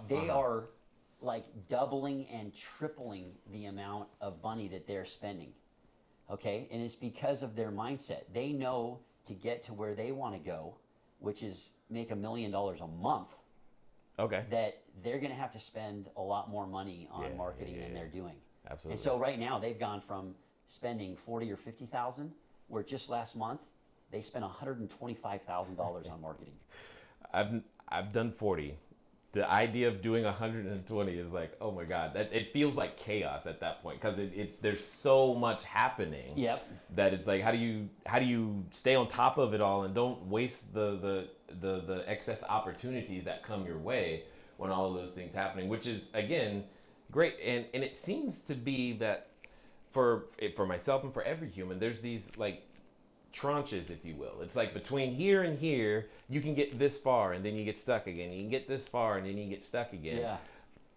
they are like doubling and tripling the amount of money that they're spending. Okay, and it's because of their mindset. They know to get to where they want to go, which is make $1 million a month. Okay. That they're going to have to spend a lot more money on marketing than they're doing. Absolutely. And so right now they've gone from spending $40,000 or $50,000, where just last month they spent $125,000 on marketing. I've done 40. The idea of doing 120 is like, oh my God, it feels like chaos at that point because there's so much happening. Yep. That it's like, how do you stay on top of it all and don't waste the excess opportunities that come your way when all of those things happening, which is again great. And it seems to be that for myself and for every human, there's these like tranches, if you will. It's like between here and here, you can get this far and then you get stuck again. You can get this far and then you get stuck again. Yeah.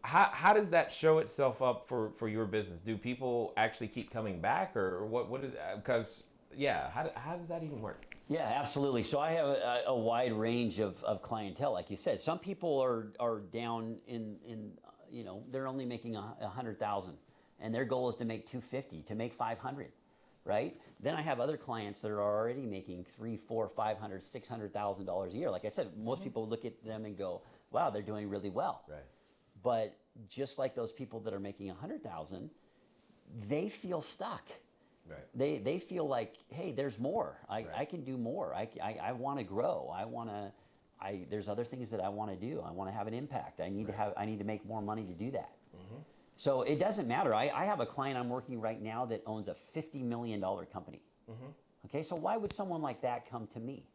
How does that show itself up for your business? Do people actually keep coming back or what is, because how does that even work? Yeah, absolutely. So I have a wide range of clientele, like you said. Some people are down in they're only making 100,000 and their goal is to make 250, to make 500. Right? Then I have other clients that are already making $300,000, $400,000, $500,000, $600,000 a year. Like I said, most people look at them and go, "Wow, they're doing really well." Right. But just like those people that are making 100,000, they feel stuck. Right. They feel like, hey, there's more. I can do more. I want to grow. There's other things that I want to do. I want to have an impact. I need to make more money to do that. Mm-hmm. So it doesn't matter. I have a client I'm working right now that owns a $50 million company. Mm-hmm. Okay, so why would someone like that come to me?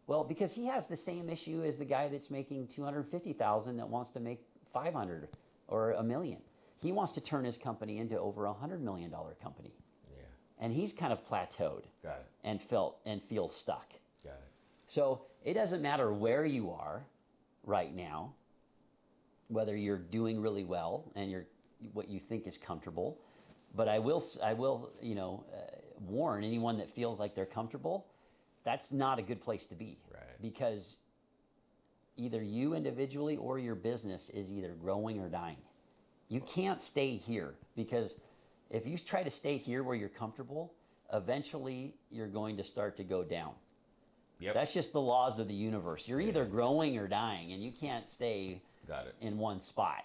Well, because he has the same issue as the guy that's making $250,000 that wants to make 500 or $1 million. He wants to turn his company into over $100 million company. Yeah. And he's kind of plateaued. Got it. And feels stuck. Got it. So it doesn't matter where you are right now, whether you're doing really well and you're what you think is comfortable, but I will warn anyone that feels like they're comfortable, that's not a good place to be. Right. Because either you individually or your business is either growing or dying. You can't stay here, because if you try to stay here where you're comfortable, eventually you're going to start to go down. Yep. That's just the laws of the universe. You're either growing or dying, and you can't stay in one spot.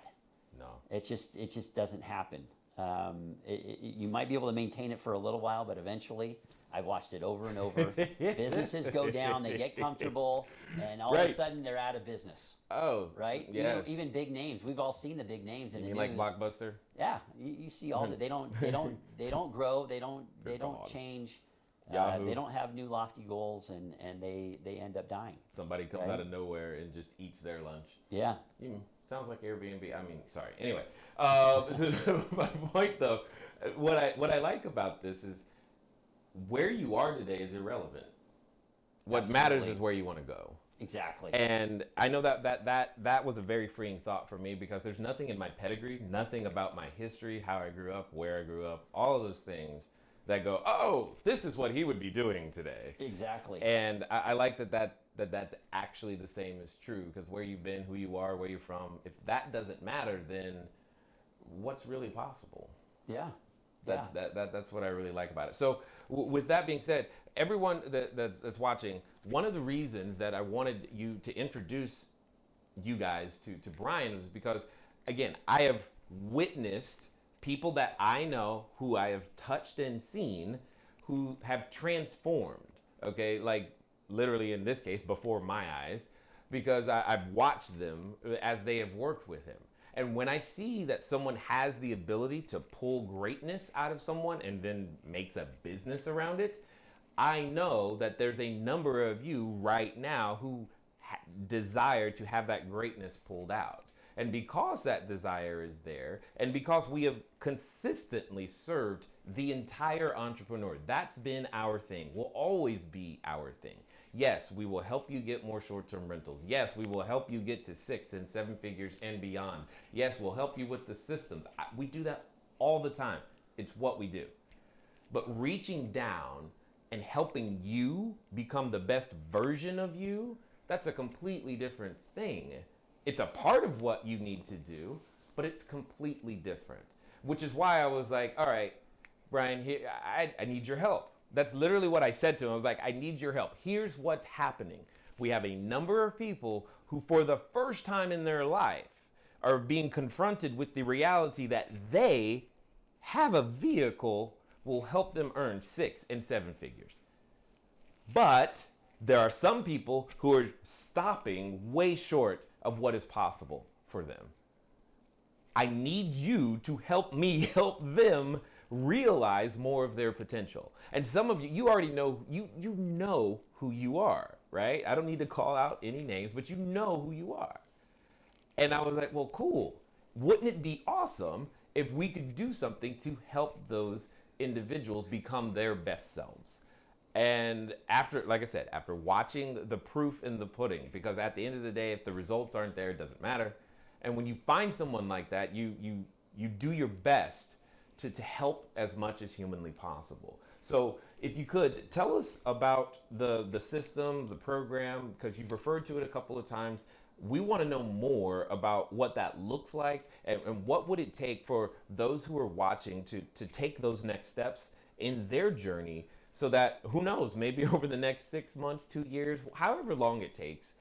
No. It just doesn't happen. You might be able to maintain it for a little while, but eventually, I've watched it over and over. Businesses go down, they get comfortable, and all of a Right. sudden they're out of business. Oh, Right? You yes. know, even big names. We've all seen the big names in You the mean news. like Blockbuster? Yeah, you see all that. They don't grow. They don't gone. change. Yahoo. They don't have new lofty goals, and they end up dying. Somebody comes Right. out of nowhere and just eats their lunch. Yeah. Sounds like Airbnb. I mean, sorry. Anyway, my point though, what I like about this is where you are today is irrelevant. What matters Absolutely. is where you want to go. Exactly. And I know that was a very freeing thought for me, because there's nothing in my pedigree, nothing about my history, how I grew up, where I grew up, all of those things that go, oh, this is what he would be doing today. Exactly. And I like that's actually the same is true, because where you've been, who you are, where you're from, if that doesn't matter, then what's really possible? Yeah. That's what I really like about it. So with that being said, everyone that's watching, one of the reasons that I wanted you to introduce you guys to Brian was because, again, I have witnessed people that I know, who I have touched and seen, who have transformed, okay? Like literally in this case, before my eyes, because I've watched them as they have worked with him. And when I see that someone has the ability to pull greatness out of someone and then makes a business around it, I know that there's a number of you right now who desire to have that greatness pulled out. And because that desire is there, and because we have consistently served the entire entrepreneur, that's been our thing, will always be our thing. Yes, we will help you get more short-term rentals. Yes, we will help you get to 6 and 7 figures and beyond. Yes, we'll help you with the systems. We do that all the time. It's what we do. But reaching down and helping you become the best version of you, that's a completely different thing. It's a part of what you need to do, but it's completely different. Which is why I was like, all right, Brian, here, I need your help. That's literally what I said to him. I was like, I need your help. Here's what's happening. We have a number of people who, for the first time in their life, are being confronted with the reality that they have a vehicle will help them earn 6 and 7 figures. But there are some people who are stopping way short of what is possible for them. I need you to help me help them realize more of their potential. And some of you, you already know, you know who you are, right? I don't need to call out any names, but you know who you are. And I was like, well, cool. Wouldn't it be awesome if we could do something to help those individuals become their best selves? And after, like I said, after watching the proof in the pudding, because at the end of the day, if the results aren't there, it doesn't matter. And when you find someone like that, you do your best to help as much as humanly possible. So if you could, tell us about the system, the program, because you've referred to it a couple of times. We want to know more about what that looks like, and what would it take for those who are watching to take those next steps in their journey, so that, who knows, maybe over the next 6 months, 2 years, however long it takes,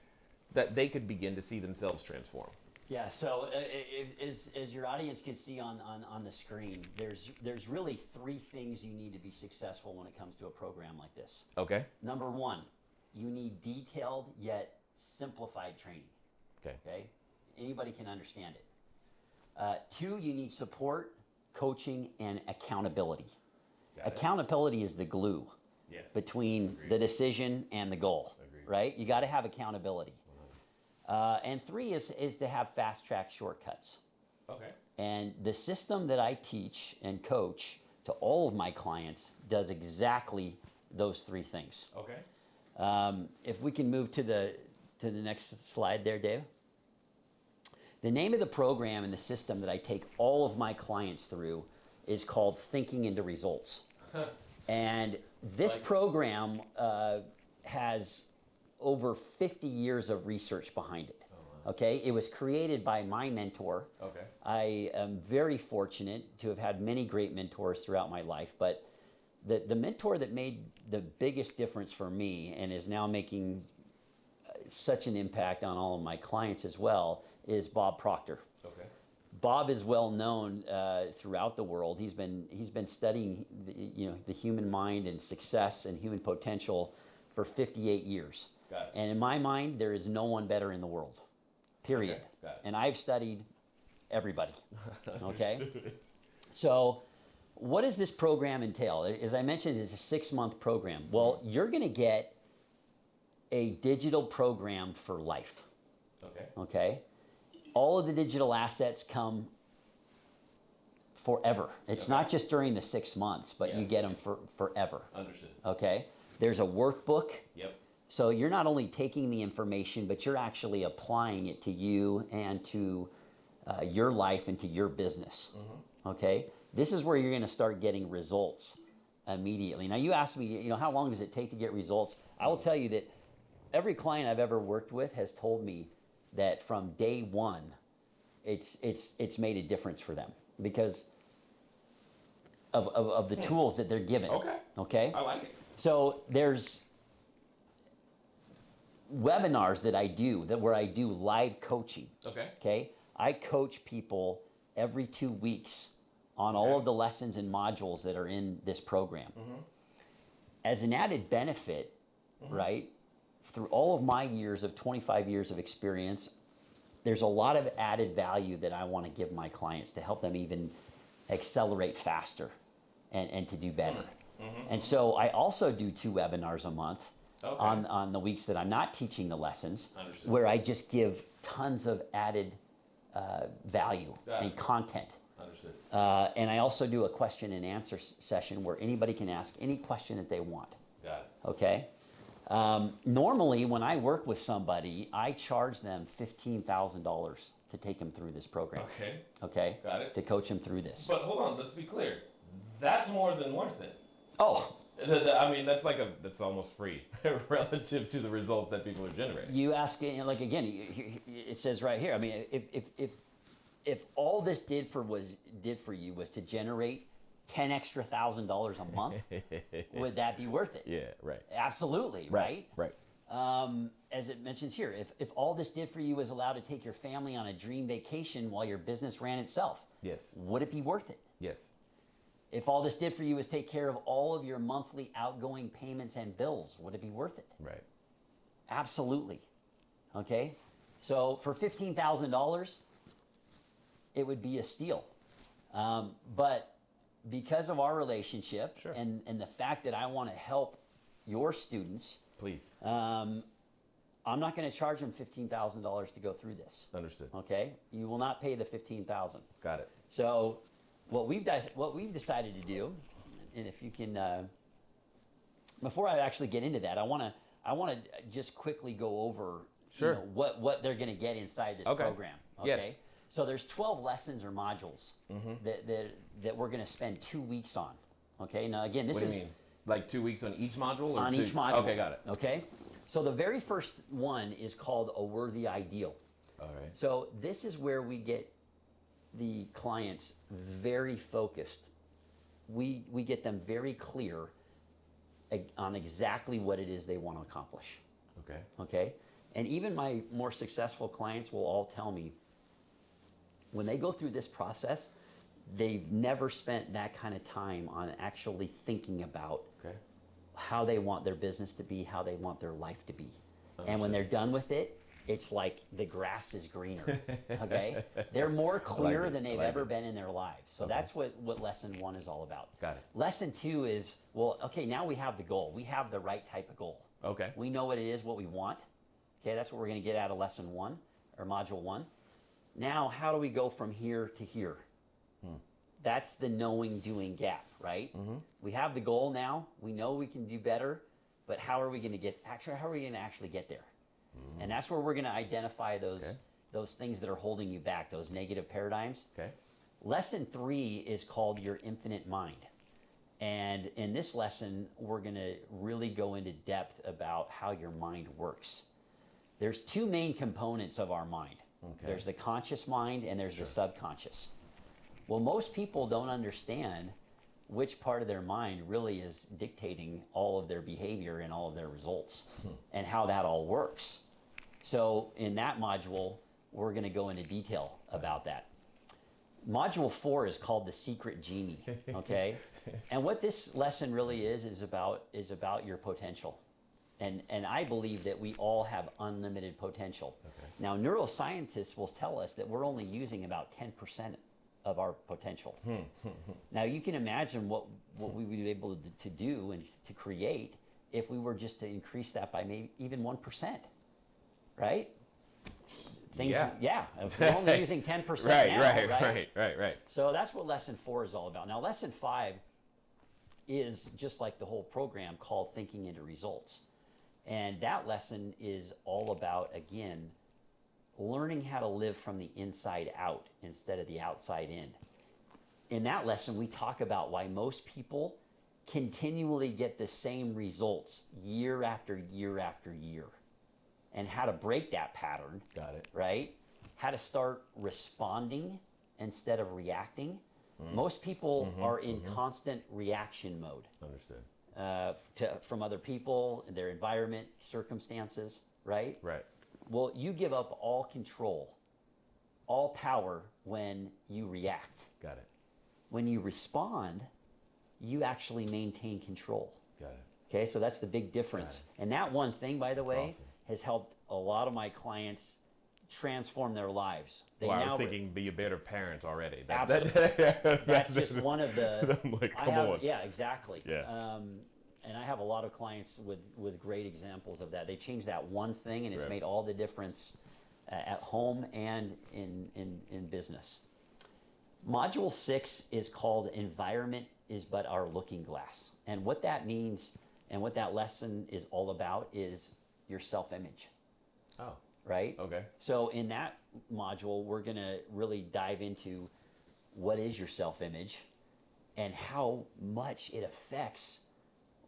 that they could begin to see themselves transform. Yeah, so as your audience can see on the screen, there's really 3 things you need to be successful when it comes to a program like this. Okay. Number 1, you need detailed yet simplified training. Okay? Anybody can understand it. 2, you need support, coaching, and accountability. Accountability is the glue between the decision and the goal, right? You got to have accountability. And 3 is to have fast track shortcuts. Okay. And the system that I teach and coach to all of my clients does exactly those 3 things. Okay. If we can move to the next slide there, Dave. The name of the program and the system that I take all of my clients through is called Thinking into Results. And this program has over 50 years of research behind it. Okay, it was created by my mentor. Okay. I am very fortunate to have had many great mentors throughout my life, but the mentor that made the biggest difference for me and is now making such an impact on all of my clients as well is Bob Proctor. Okay. Bob is well known throughout the world. He's been studying the human mind and success and human potential for 58 years. Got it. And in my mind, there is no one better in the world. Period. Okay, got it. And I've studied everybody. Okay? So what does this program entail? As I mentioned, it's a 6-month program. Well, you're going to get a digital program for life. Okay. Okay? All of the digital assets come forever. It's not just during the 6 months, but you get them for forever. Understood. Okay? There's a workbook. Yep. So you're not only taking the information, but you're actually applying it to you and to your life and to your business. Okay? This is where you're going to start getting results immediately. Now, you asked me, how long does it take to get results? I will tell you that every client I've ever worked with has told me that from day one, it's made a difference for them because of the tools that they're given. Okay. Okay? I like it. So there's webinars that I do where I do live coaching. Okay. Okay? I coach people every 2 weeks on all of the lessons and modules that are in this program. As an added benefit, right, through all of my years of 25 years of experience, there's a lot of added value that I want to give my clients to help them even accelerate faster and to do better. And so I also do 2 webinars a month on the weeks that I'm not teaching the lessons, where I just give tons of added value and content. Understood. And I also do a question and answer session where anybody can ask any question that they want. Got it. Okay? Normally, when I work with somebody, I charge them $15,000 to take them through this program. Okay. Okay? Got it. To coach them through this. But hold on, let's be clear. That's more than worth it. Oh, I mean, that's almost free relative to the results that people are generating. you ask, like again, it says right here. I mean, if all this did for you was to generate $10,000 extra a month, would that be worth it? Yeah, right. Absolutely, right? Right. As it mentions here, if all this did for you was allowed to take your family on a dream vacation while your business ran itself, Yes. would it be worth it? Yes. If all this did for you was take care of all of your monthly outgoing payments and bills, would it be worth it? Right. Absolutely. Okay? So for $15,000, it would be a steal. But because of our relationship and the fact that I want to help your students, Please. I'm not going to charge them $15,000 to go through this. Understood. Okay? You will not pay the $15,000. Got it. So what we've decided to do, and if you can, before I actually get into that, I want to just quickly go over what they're going to get inside this program. Okay. Yes. So there's 12 lessons or modules that we're going to spend 2 weeks on. Okay. Now again, this What do is you mean? Like 2 weeks on each module? Or on two? each module. Okay, got it. Okay. So the very first one is called A Worthy Ideal. All right. So this is where we get the clients very focused. We get them very clear on exactly what it is they want to accomplish. Okay. Okay? And even my more successful clients will all tell me when they go through this process, they've never spent that kind of time on actually thinking about how they want their business to be, how they want their life to be. And when they're done with it, it's like the grass is greener, okay? They're more clear than they've ever been in their lives. So that's what lesson 1 is all about. Got it. Lesson 2 is, well, okay, now we have the goal. We have the right type of goal. Okay. We know what it is, what we want. Okay, that's what we're going to get out of lesson 1 or module 1. Now, how do we go from here to here? That's the knowing, doing gap, right? We have the goal now. We know we can do better, but how are we going to actually get there? And that's where we're going to identify those things that are holding you back, those negative paradigms. Okay. Lesson 3 is called Your Infinite Mind. And in this lesson, we're going to really go into depth about how your mind works. There's 2 main components of our mind. Okay. There's the conscious mind and there's the subconscious. Well, most people don't understand which part of their mind really is dictating all of their behavior and all of their results and how that all works. So in that module, we're going to go into detail about that. Module 4 is called the Secret Genie, okay? And what this lesson really is about your potential. And I believe that we all have unlimited potential. Okay. Now, neuroscientists will tell us that we're only using about 10% of our potential. Now, you can imagine what we would be able to do and to create if we were just to increase that by maybe even 1%, right? If we're only using 10% Right. So that's what lesson 4 is all about. Now, lesson 5 is just like the whole program called Thinking into Results. And that lesson is all about, again, learning how to live from the inside out instead of the outside in. In that lesson, we talk about why most people continually get the same results year after year after year, and how to break that pattern. Got it. Right? How to start responding instead of reacting. Most people are in constant reaction mode. Understood. From other people, their environment, circumstances, right? Right. Well, you give up all control, all power when you react. Got it. When you respond, you actually maintain control. Got it. Okay, so that's the big difference. And that one thing, by the way, awesome. has helped a lot of my clients transform their lives. Well, I was thinking be a better parent already. That's just one of the. I'm like, come on. Yeah, exactly. Yeah. And I have a lot of clients with great examples of that. They changed that one thing, and it's Right. made all the difference at home and in business. Module 6 is called Environment is But Our Looking Glass. And what that means and what that lesson is all about is your self-image. Oh. Right? Okay. So in that module, we're going to really dive into what is your self-image and how much it affects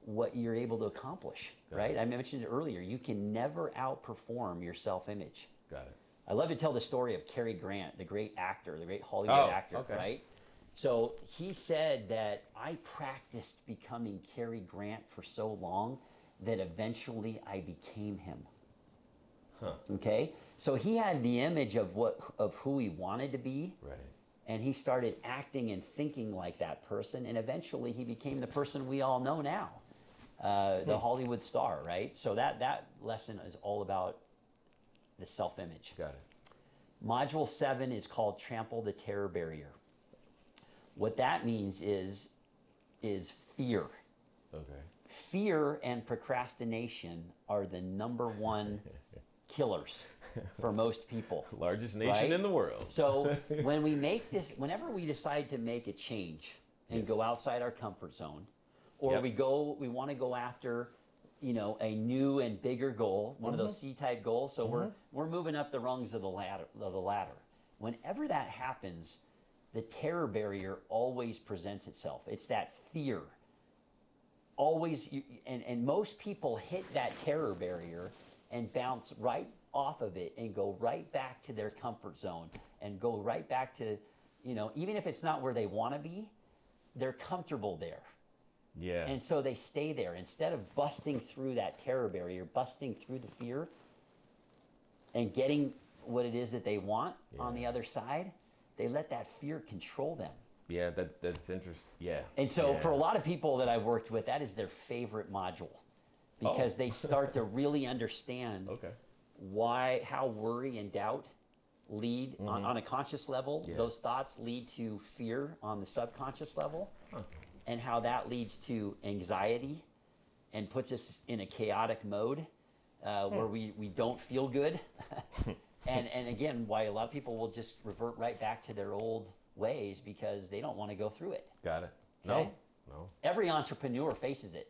what you're able to accomplish, right? I mentioned it earlier. You can never outperform your self-image. Got it. I love to tell the story of Cary Grant, the great actor, the great Hollywood actor, okay. right? So he said that I practiced becoming Cary Grant for so long that eventually I became him. Huh. Okay? So he had the image of who he wanted to be. Right. And he started acting and thinking like that person, and eventually he became the person we all know now, the Hollywood star, right? So that lesson is all about the self-image. Got it. Module 7 is called Trample the Terror Barrier. What that means is fear. Okay. Fear and procrastination are the number one killers for most people. Largest nation right? in the world. So whenever we decide to make a change and go outside our comfort zone, or we want to go after, a new and bigger goal, one of those C-type goals. So we're moving up the rungs of the ladder. Whenever that happens, the terror barrier always presents itself. It's that fear. Always, and most people hit that terror barrier and bounce right off of it and go right back to their comfort zone and go right back to, even if it's not where they want to be, they're comfortable there. Yeah. And so they stay there instead of busting through that terror barrier, busting through the fear and getting what it is that they want on the other side. They let that fear control them. Yeah, that's interesting. Yeah. And so for a lot of people that I've worked with, that is their favorite module because they start to really understand how worry and doubt lead on a conscious level. Those thoughts lead to fear on the subconscious level, and how that leads to anxiety and puts us in a chaotic mode where we don't feel good. And again, why a lot of people will just revert right back to their old ways because they don't want to go through it. Got it. Okay? No. Every entrepreneur faces it.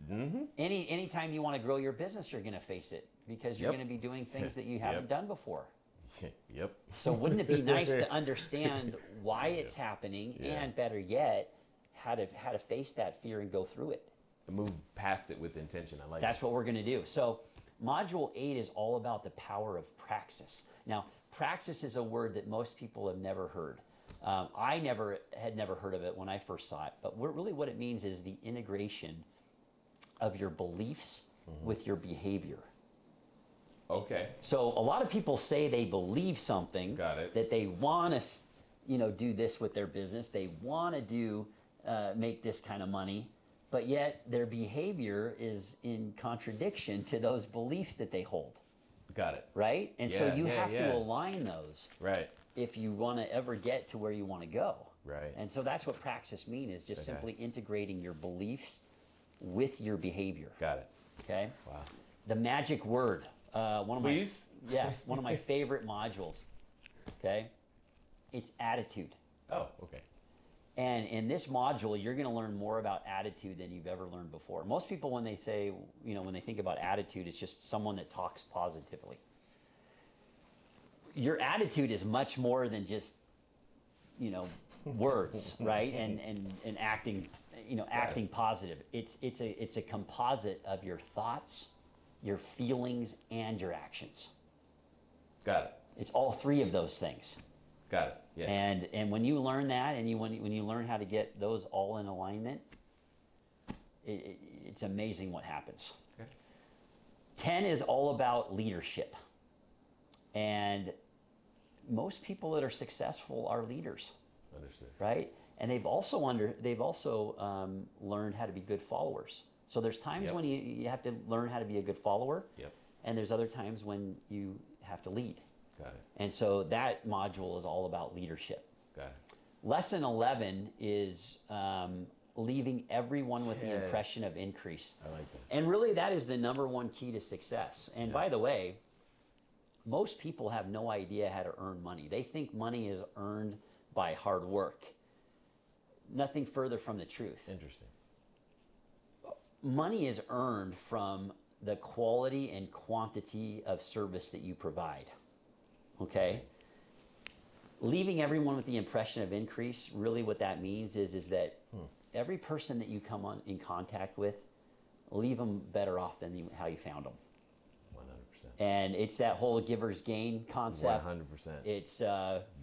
Mm-hmm. Anytime you want to grow your business, you're going to face it because you're going to be doing things that you haven't done before. Yep. So wouldn't it be nice to understand why it's happening and better yet, how to face that fear and go through it? Move past it with intention. I like That's what we're going to do. So Module 8 is all about the power of praxis. Now, praxis is a word that most people have never heard. I had never heard of it when I first saw it, but really what it means is the integration of your beliefs with your behavior. Okay. So a lot of people say they believe something Got it. that they want to do this with their business. They want to make this kind of money, but yet their behavior is in contradiction to those beliefs that they hold. Got it. Right? And so you have yeah. to align those. Right. If you want to ever get to where you want to go. Right. And so that's what praxis means, is just simply integrating your beliefs with your behavior. Got it. Okay? Wow. The magic word. One of Please? one of my favorite modules. Okay? It's attitude. Oh, okay. And in this module, you're going to learn more about attitude than you've ever learned before. Most people, when they say, when they think about attitude, it's just someone that talks positively. Your attitude is much more than just, words, right? And acting, acting positive. It's a composite of your thoughts, your feelings, and your actions. Got it. It's all three of those things. Got it. Yes. And when you learn that, and when you learn how to get those all in alignment, it's amazing what happens. Okay. 10 is all about leadership. And most people that are successful are leaders. Understood. Right? And they've also learned how to be good followers. So there's times when you have to learn how to be a good follower. Yep. And there's other times when you have to lead. Got it. And so that module is all about leadership. Got it. Lesson 11 is leaving everyone with the impression of increase. I like that. And really, that is the number one key to success. And by the way, most people have no idea how to earn money. They think money is earned by hard work. Nothing further from the truth. Interesting. Money is earned from the quality and quantity of service that you provide. Okay? Leaving everyone with the impression of increase, really what that means is that every person that you come in contact with, leave them better off than how you found them. 100%. And it's that whole giver's gain concept. 100%. It's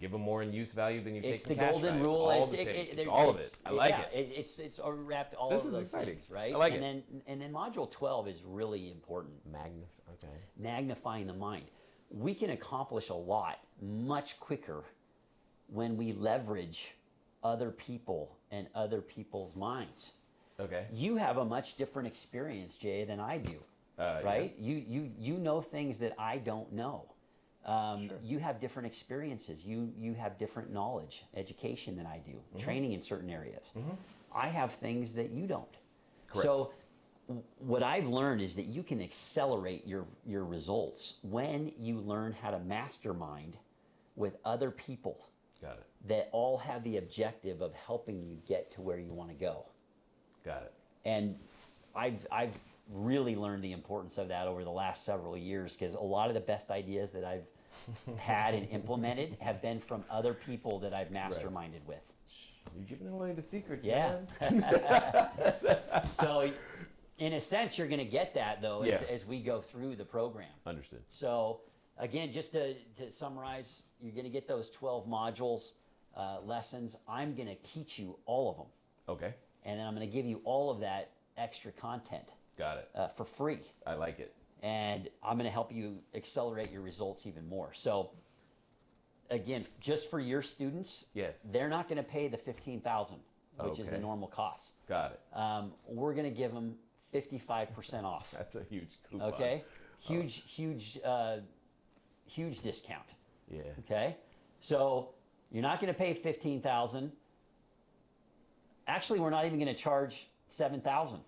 give them more in use value than you take it's in the cash golden value. rule. All It's all of it. I like it. It's wrapped all This of is those exciting. things, right? I like and it. Then module 12 is really important. Okay. Magnifying the mind. We can accomplish a lot much quicker when we leverage other people and other people's minds. Okay. You have a much different experience, Jay, than I do. Right? Yeah. You know things that I don't know. Sure. You have different experiences. You have different knowledge, education than I do, training in certain areas. I have things that you don't. Correct. So what I've learned is that you can accelerate your results when you learn how to mastermind with other people. Got it. That all have the objective of helping you get to where you want to go. Got it. And I've really learned the importance of that over the last several years, because a lot of the best ideas that I've had and implemented have been from other people that I've masterminded with. You're giving away the secrets, Yeah. man. So in a sense, you're going to get that, though, as we go through the program. Understood. So again, just to summarize, you're going to get those 12 modules, lessons. I'm going to teach you all of them. Okay. And then I'm going to give you all of that extra content. Got it. For free. I like it. And I'm going to help you accelerate your results even more. So again, just for your students, they're not going to pay the $15,000, which is the normal cost. Got it. We're going to give them 55% off. That's a huge coupon. Okay? Huge discount. Yeah. Okay? So you're not going to pay $15,000. Actually, we're not even going to charge $7,000.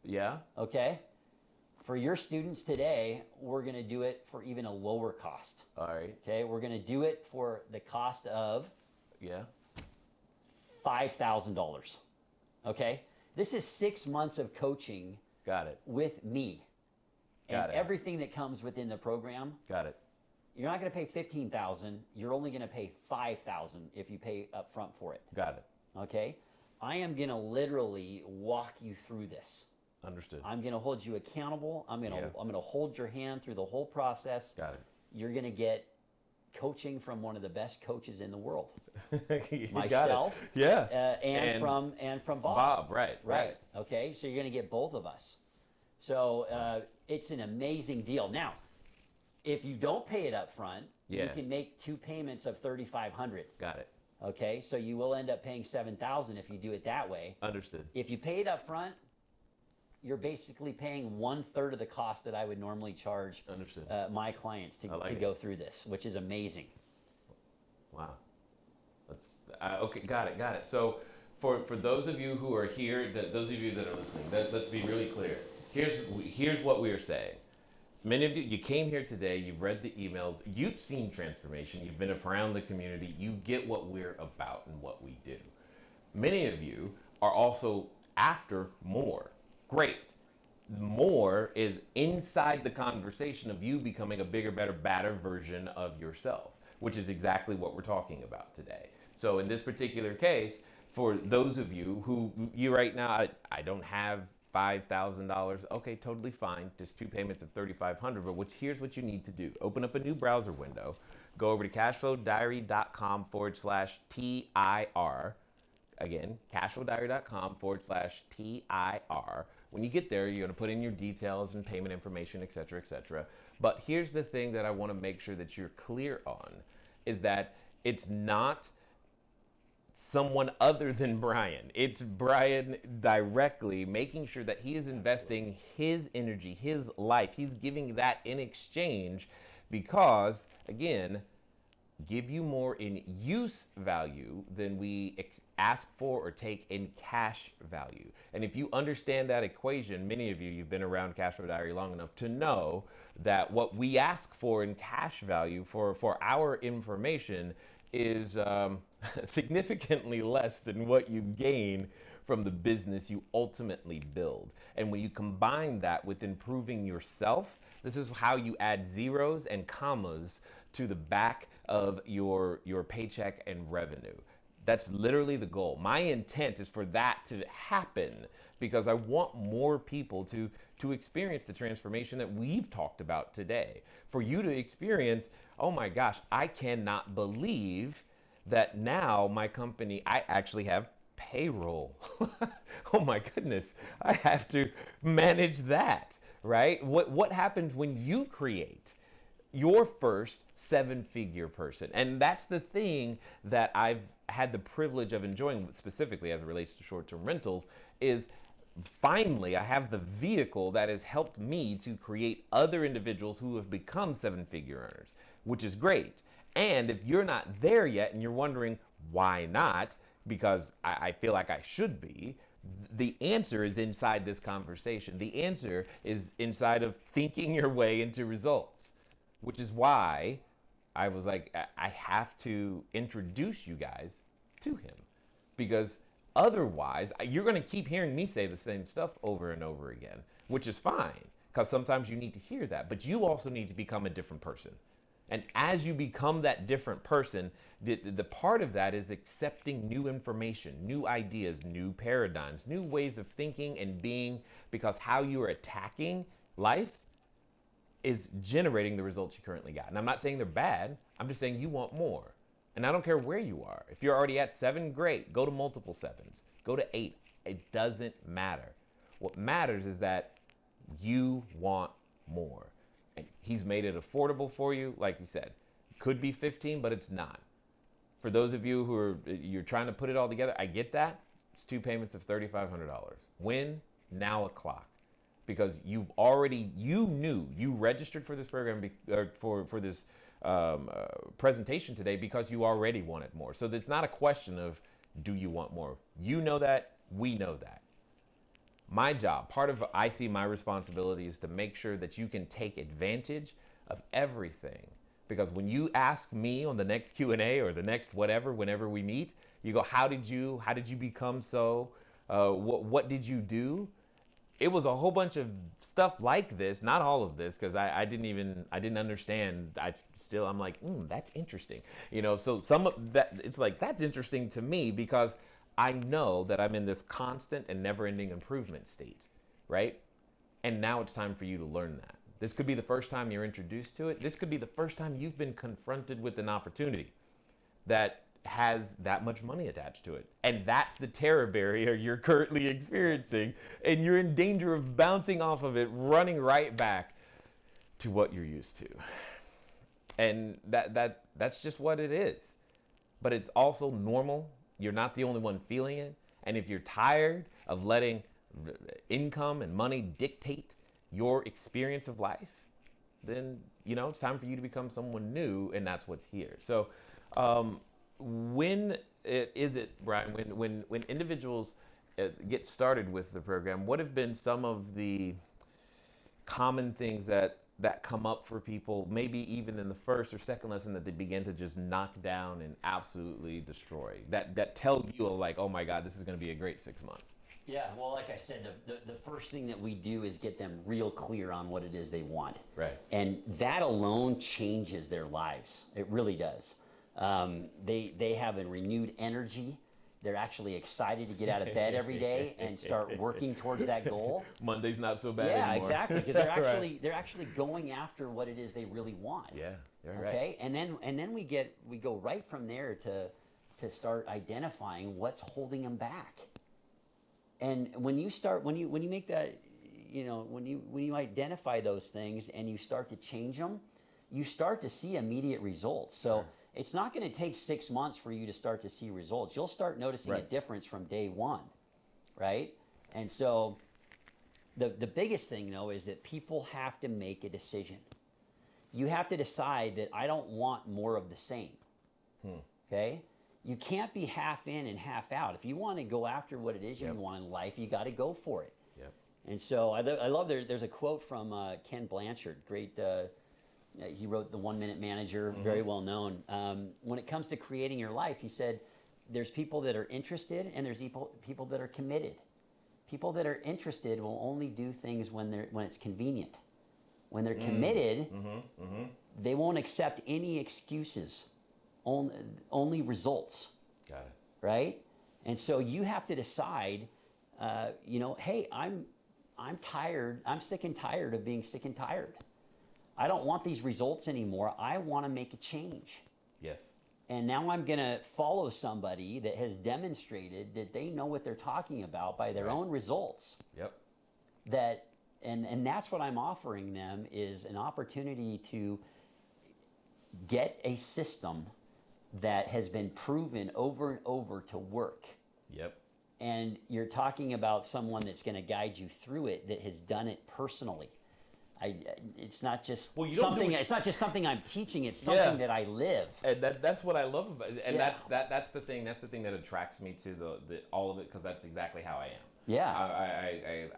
Yeah. Okay? For your students today, we're going to do it for even a lower cost. All right. Okay? We're going to do it for the cost of $5,000. Okay? This is 6 months of coaching. Got it. With me. Got and it. everything that comes within the program. Got it. You're not going to pay $15,000. You're only going to pay $5,000 if you pay up front for it. Got it. Okay? I am going to literally walk you through this. Understood. I'm going to hold you accountable. I'm going to hold your hand through the whole process. Got it. You're going to get coaching from one of the best coaches in the world. Myself. And from Bob. Bob, right. Okay, so you're going to get both of us. So it's an amazing deal. Now, if you don't pay it up front, you can make 2 payments of $3,500. Got it. Okay, so you will end up paying $7,000 if you do it that way. Understood. If you pay it up front, you're basically paying 1/3 of the cost that I would normally charge Understood. My clients to it. go through this, which is amazing. Wow. Okay, got it. So for those of you who are here, those of you that are listening, let's be really clear. Here's what we are saying. Many of you came here today, you've read the emails, you've seen transformation, you've been around the community, you get what we're about and what we do. Many of you are also after more. Great. More is inside the conversation of you becoming a bigger, better, badder version of yourself, which is exactly what we're talking about today. So in this particular case, for those of you who, you right now, I don't have $5,000. Okay, totally fine. Just 2 payments of $3,500. But here's what you need to do. Open up a new browser window. Go over to CashFlowDiary.com/TIR. Again, CashFlowDiary.com/TIR. When you get there, you're going to put in your details and payment information, et cetera, et cetera. But here's the thing that I want to make sure that you're clear on, is that it's not someone other than Brian. It's Brian directly making sure that he is investing his energy, his life. He's giving that in exchange because, again, give you more in use value than we ask for or take in cash value. And if you understand that equation, many of you, you've been around CashFlow Diary long enough to know that what we ask for in cash value for our information is significantly less than what you gain from the business you ultimately build. And when you combine that with improving yourself, this is how you add zeros and commas to the back of your paycheck and revenue. That's literally the goal. My intent is for that to happen because I want more people to experience the transformation that we've talked about today. For you to experience, oh my gosh, I cannot believe that now my company, I actually have payroll. Oh my goodness, I have to manage that, right? What happens when you create your first 7-figure person? And that's the thing that I've had the privilege of enjoying, specifically as it relates to short-term rentals, is finally I have the vehicle that has helped me to create other individuals who have become 7-figure earners, which is great. And if you're not there yet and you're wondering why not, because I feel like I should be, the answer is inside this conversation. The answer is inside of thinking your way into results, which is why I was like, I have to introduce you guys to him, because otherwise you're going to keep hearing me say the same stuff over and over again, which is fine, because sometimes you need to hear that, but you also need to become a different person. And as you become that different person, the part of that is accepting new information, new ideas, new paradigms, new ways of thinking and being, because how you are attacking life is generating the results you currently got. And I'm not saying they're bad, I'm just saying you want more. And I don't care where you are. If you're already at 7, great, go to multiple 7s, go to 8. It doesn't matter. What matters is that you want more. And he's made it affordable for you, like he said. Could be 15, but it's not. For those of you who are, you're trying to put it all together, I get that. It's 2 payments of $3,500. When? Now o'clock. Because you knew, you registered for this program, for this presentation today because you already wanted more. So it's not a question of, do you want more? You know that, we know that. My job, part of I see my responsibility is to make sure that you can take advantage of everything. Because when you ask me on the next Q&A or the next whatever, whenever we meet, you go, how did you become so? What did you do? It was a whole bunch of stuff like this, not all of this, because I didn't understand. I'm like, that's interesting. So some of that, it's like, that's interesting to me because I know that I'm in this constant and never-ending improvement state, right? And now it's time for you to learn that. This could be the first time you're introduced to it. This could be the first time you've been confronted with an opportunity that has that much money attached to it. And that's the terror barrier you're currently experiencing. And you're in danger of bouncing off of it, running right back to what you're used to. And that's just what it is. but it's also normal. You're not the only one feeling it. And if you're tired of letting income and money dictate your experience of life, then, you know, it's time for you to become someone new, and that's what's here. So when is it, Brian, when individuals get started with the program, what have been some of the common things that come up for people, maybe even in the first or second lesson, that they begin to just knock down and absolutely destroy, that tell you like, oh my God, this is going to be a great 6 months? Yeah, well, like I said, the first thing that we do is get them real clear on what it is they want. Right. And that alone changes their lives. It really does. They have a renewed energy. They're actually excited to get out of bed every day and start working towards that goal. Monday's not so bad yeah, anymore. Exactly, because they're actually going after what it is they really want. Yeah, you're okay? right. And then we go right from there to start identifying what's holding them back. And when you make that, you know, when you identify those things and you start to change them, you start to see immediate results. So Sure. It's not going to take 6 months for you to start to see results. You'll start noticing a difference from day one, right? And so the biggest thing, though, is that people have to make a decision. You have to decide that I don't want more of the same, okay? You can't be half in and half out. If you want to go after what it is you want in life, you got to go for it. Yep. And so I love there's a quote from Ken Blanchard, great. He wrote The 1 Minute Manager, very well known. When it comes to creating your life, he said, there's people that are interested and there's people that are committed. People that are interested will only do things when it's convenient. When they're committed, they won't accept any excuses, only results. Got it. Right? And so you have to decide, you know, hey, I'm tired. I'm sick and tired of being sick and tired. I don't want these results anymore. I want to make a change. Yes. And now I'm going to follow somebody that has demonstrated that they know what they're talking about by their own results. Yep. And that's what I'm offering them, is an opportunity to get a system that has been proven over and over to work. Yep. And you're talking about someone that's going to guide you through it, that has done it personally. It's not just something. It's not just something I'm teaching. It's something that I live. And that's what I love about it. And that's the thing. That's the thing that attracts me to the all of it, because that's exactly how I am. Yeah.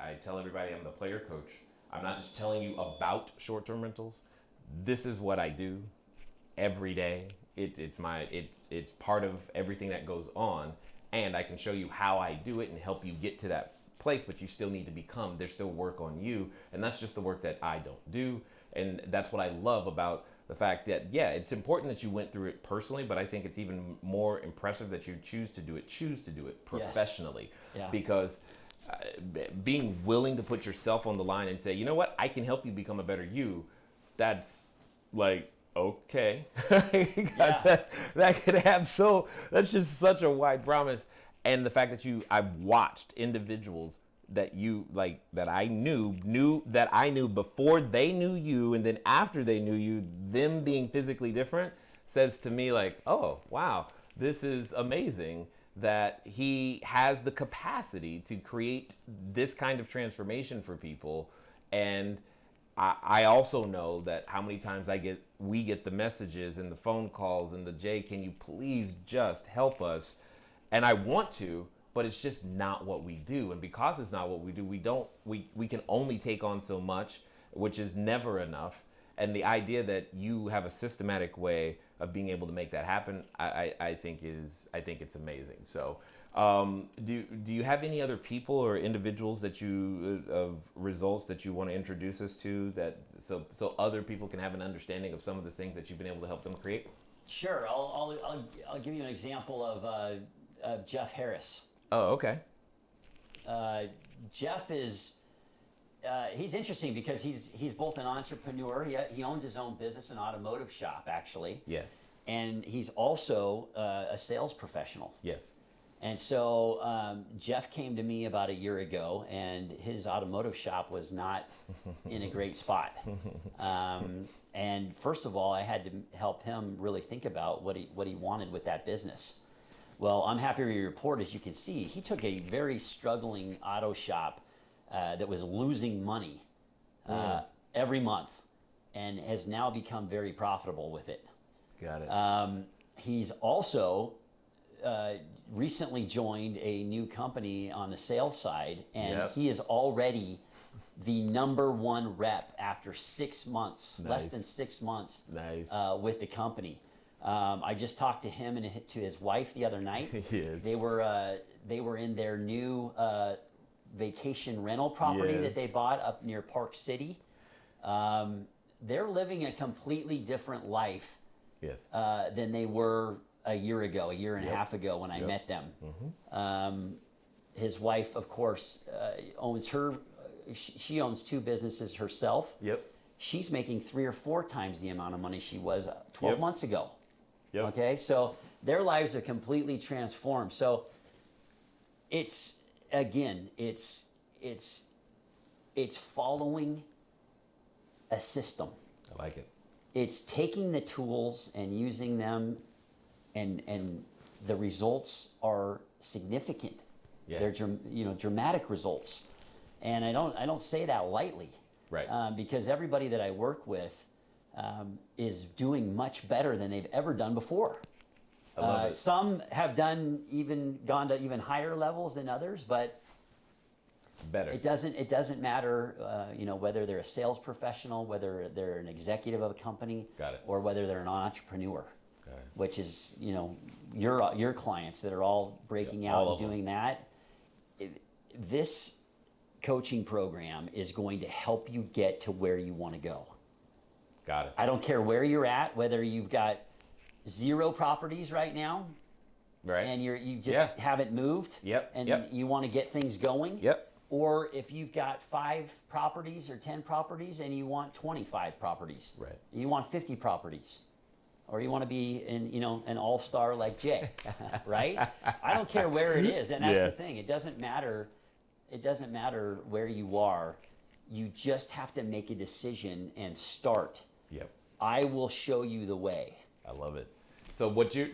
I tell everybody I'm the player coach. I'm not just telling you about short-term rentals. This is what I do every day. It's part of everything that goes on, and I can show you how I do it and help you get to that place, but you still need to become. There's still work on you, and that's just the work that I don't do. And that's what I love about the fact that, yeah, it's important that you went through it personally, but I think it's even more impressive that you choose to do it professionally. Yes. Yeah. Because being willing to put yourself on the line and say, you know what, I can help you become a better you, that's like, okay. that could have that's just such a wide promise. And the fact that I've watched individuals that I knew before they knew you, and then after they knew you, them being physically different, says to me like, oh, wow, this is amazing that he has the capacity to create this kind of transformation for people. And I also know that how many times we get the messages and the phone calls and the Jay, can you please just help us? And I want to, but it's just not what we do. And because it's not what we do, we can only take on so much, which is never enough. And the idea that you have a systematic way of being able to make that happen, I think it's amazing. So, do you have any other people or individuals that of results that you want to introduce us to, that so other people can have an understanding of some of the things that you've been able to help them create? Sure. I'll give you an example of Jeff Harris. Oh, okay. Jeff is he's interesting because he's both an entrepreneur. He owns his own business, an automotive shop, actually. Yes. And he's also a sales professional. Yes. And so Jeff came to me about a year ago, and his automotive shop was not in a great spot. And first of all, I had to help him really think about what he wanted with that business. Well, I'm happy to report, as you can see, he took a very struggling auto shop that was losing money every month, and has now become very profitable with it. Got it. He's also recently joined a new company on the sales side, and he is already the #1 rep after 6 months, less than 6 months with the company. I just talked to him and to his wife the other night. Yes. They were in their new vacation rental property that they bought up near Park City. They're living a completely different life than they were a year and a half ago when I met them. His wife, of course, owns she owns 2 businesses herself. She's making 3 or 4 times the amount of money she was 12 months ago. Okay, so their lives are completely transformed. So it's following a system. I like it. It's taking the tools and using them, and the results are significant. They're dramatic results, and I don't say that lightly. Right. Because everybody that I work with is doing much better than they've ever done before. I love it. Some have gone to even higher levels than others, but better. It doesn't matter, whether they're a sales professional, whether they're an executive of a company, or whether they're an entrepreneur, which is your clients that are all breaking out and doing that. This coaching program is going to help you get to where you want to go. Got it. I don't care where you're at, whether you've got 0 properties right now, and you just haven't moved, and you want to get things going, or if you've got 5 properties or 10 properties and you want 25 properties, you want 50 properties, or you want to be an all-star like Jay, right? I don't care where it is, and that's the thing. It doesn't matter. It doesn't matter where you are. You just have to make a decision and start. I will show you the way. I love it. So what you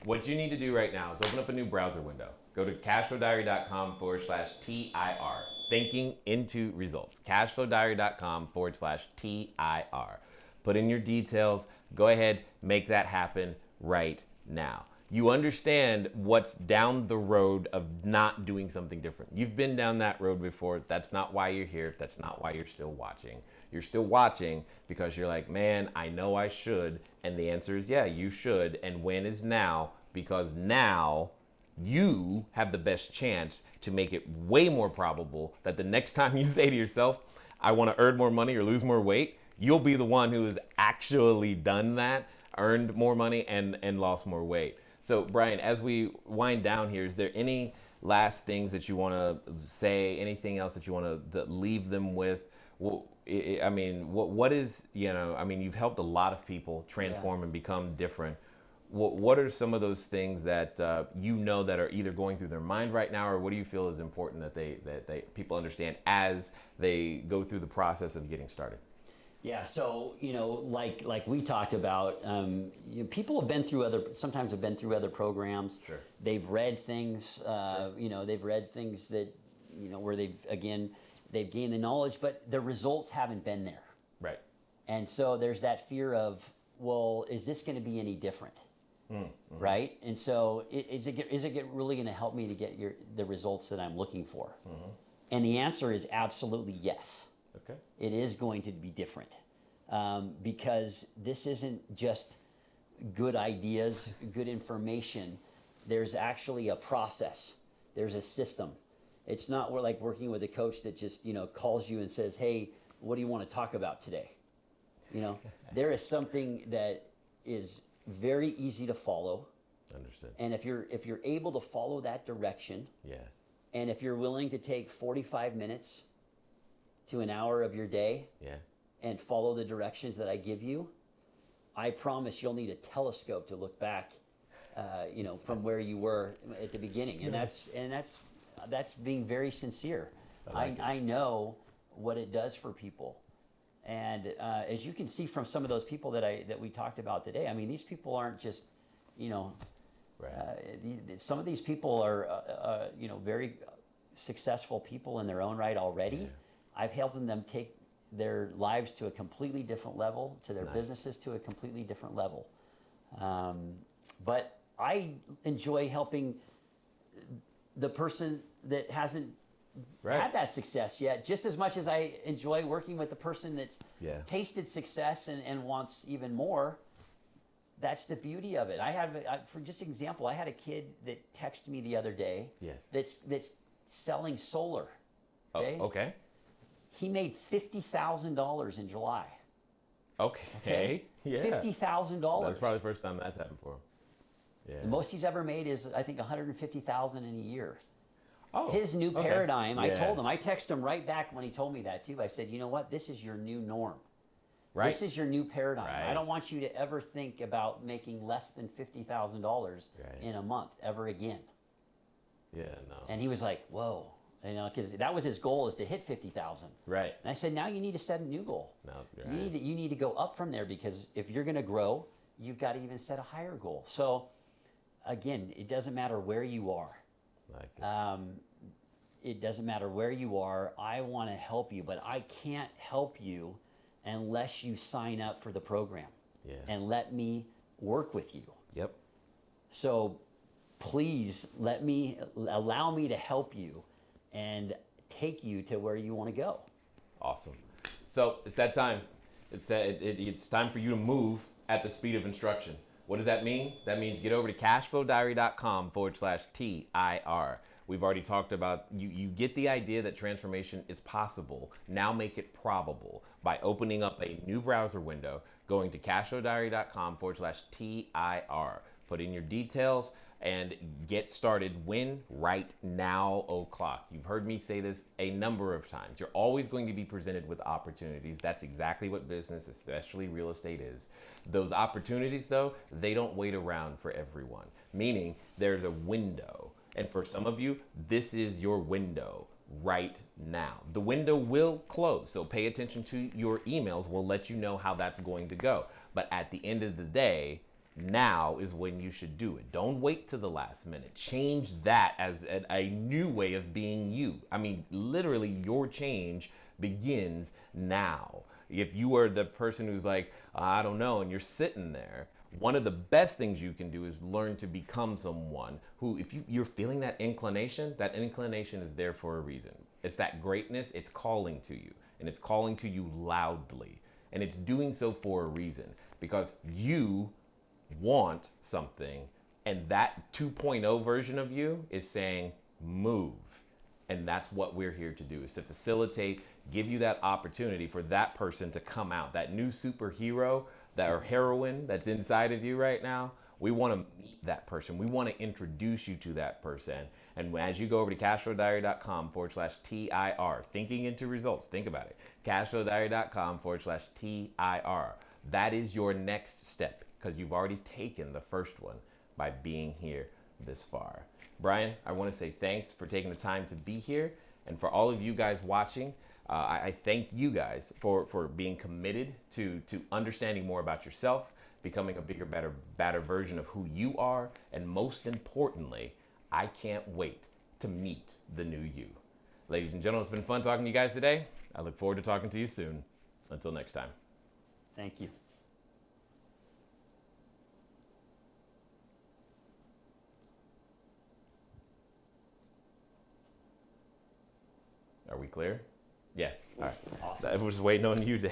need to do right now is open up a new browser window. Go to cashflowdiary.com/TIR. Thinking into results. cashflowdiary.com/TIR. Put in your details. Go ahead, make that happen right now. You understand what's down the road of not doing something different. You've been down that road before. That's not why you're here. That's not why you're still watching. You're still watching because you're like, man, I know I should. And the answer is, yeah, you should. And when is now? Because now you have the best chance to make it way more probable that the next time you say to yourself, I want to earn more money or lose more weight, you'll be the one who has actually done that, earned more money and lost more weight. So Brian, as we wind down here, is there any last things that you want to say, anything else that you want to leave them with? Well, I mean, what is, you've helped a lot of people transform and become different. What are some of those things that that are either going through their mind right now, or what do you feel is important that people understand as they go through the process of getting started? Yeah, so like we talked about, people have been through other programs. Sure. They've read things, they've read things that, where they've gained the knowledge, but the results haven't been there. Right. And so there's that fear of, well, is this going to be any different? Mm-hmm. Right? And so is it really going to help me to get the results that I'm looking for? Mm-hmm. And the answer is absolutely yes. Okay. It is going to be different, because this isn't just good ideas, good information. There's actually a process. There's a system. It's not like working with a coach that just calls you and says, "Hey, what do you want to talk about today?" There is something that is very easy to follow. Understood. And if you're able to follow that direction, and if you're willing to take 45 minutes to an hour of your day, and follow the directions that I give you, I promise you'll need a telescope to look back from where you were at the beginning, and that's being very sincere. I know what it does for people, and as you can see from some of those people that we talked about today, I mean, these people aren't just, some of these people are very successful people in their own right already. Yeah. I've helped them take their lives to a completely different level, to their businesses to a completely different level. But I enjoy helping the person that hasn't had that success yet, just as much as I enjoy working with the person that's tasted success and wants even more. That's the beauty of it. For just an example, I had a kid that texted me the other day that's selling solar. Okay? Okay. He made $50,000 in July. Okay. Yeah. $50,000. That's probably the first time that's happened for him. Yeah. The most he's ever made is, I think, $150,000 in a year. Oh. His new paradigm, I told him, I texted him right back when he told me that too. I said, you know what? This is your new norm. Right. This is your new paradigm. Right. I don't want you to ever think about making less than $50,000 in a month ever again. Yeah, no. And he was like, whoa. Because that was his goal, is to hit 50,000. Right. And I said, now you need to set a new goal. No, you need to go up from there, because if you're going to grow, you've got to even set a higher goal. So, again, it doesn't matter where you are. It doesn't matter where you are. I want to help you, but I can't help you unless you sign up for the program and let me work with you. Yep. So, please allow me to help you and take you to where you want to go. Awesome. So it's that time. It's time for you to move at the speed of instruction. What does that mean? That means get over to CashFlowDiary.com/TIR. We've already talked about, you get the idea that transformation is possible. Now make it probable by opening up a new browser window, going to CashFlowDiary.com/TIR. Put in your details and get started. When? Right now o'clock. You've heard me say this a number of times. You're always going to be presented with opportunities. That's exactly what business, especially real estate, is. Those opportunities, though, they don't wait around for everyone. Meaning, there's a window. And for some of you, this is your window right now. The window will close, so pay attention to your emails. We'll let you know how that's going to go. But at the end of the day, now is when you should do it. Don't wait to the last minute. Change that as a new way of being you. I mean, literally, your change begins now. If you are the person who's like, I don't know, and you're sitting there, one of the best things you can do is learn to become someone who, if you're feeling that inclination is there for a reason. It's that greatness, it's calling to you, and it's calling to you loudly. And it's doing so for a reason, because you want something, and that 2.0 version of you is saying move. And that's what we're here to do, is to facilitate, give you that opportunity for that person to come out, that new superhero, that or heroine that's inside of you right now. We want to meet that person. We want to introduce you to that person. And as you go over to CashFlowDiary.com/TIR, thinking into results, think about it. CashFlowDiary.com/TIR. That is your next step, because you've already taken the first one by being here this far. Brian, I want to say thanks for taking the time to be here. And for all of you guys watching, I thank you guys for being committed to understanding more about yourself, becoming a bigger, better version of who you are. And most importantly, I can't wait to meet the new you. Ladies and gentlemen, it's been fun talking to you guys today. I look forward to talking to you soon. Until next time. Thank you. Are we clear? Yeah. All right. Awesome. I was waiting on you to.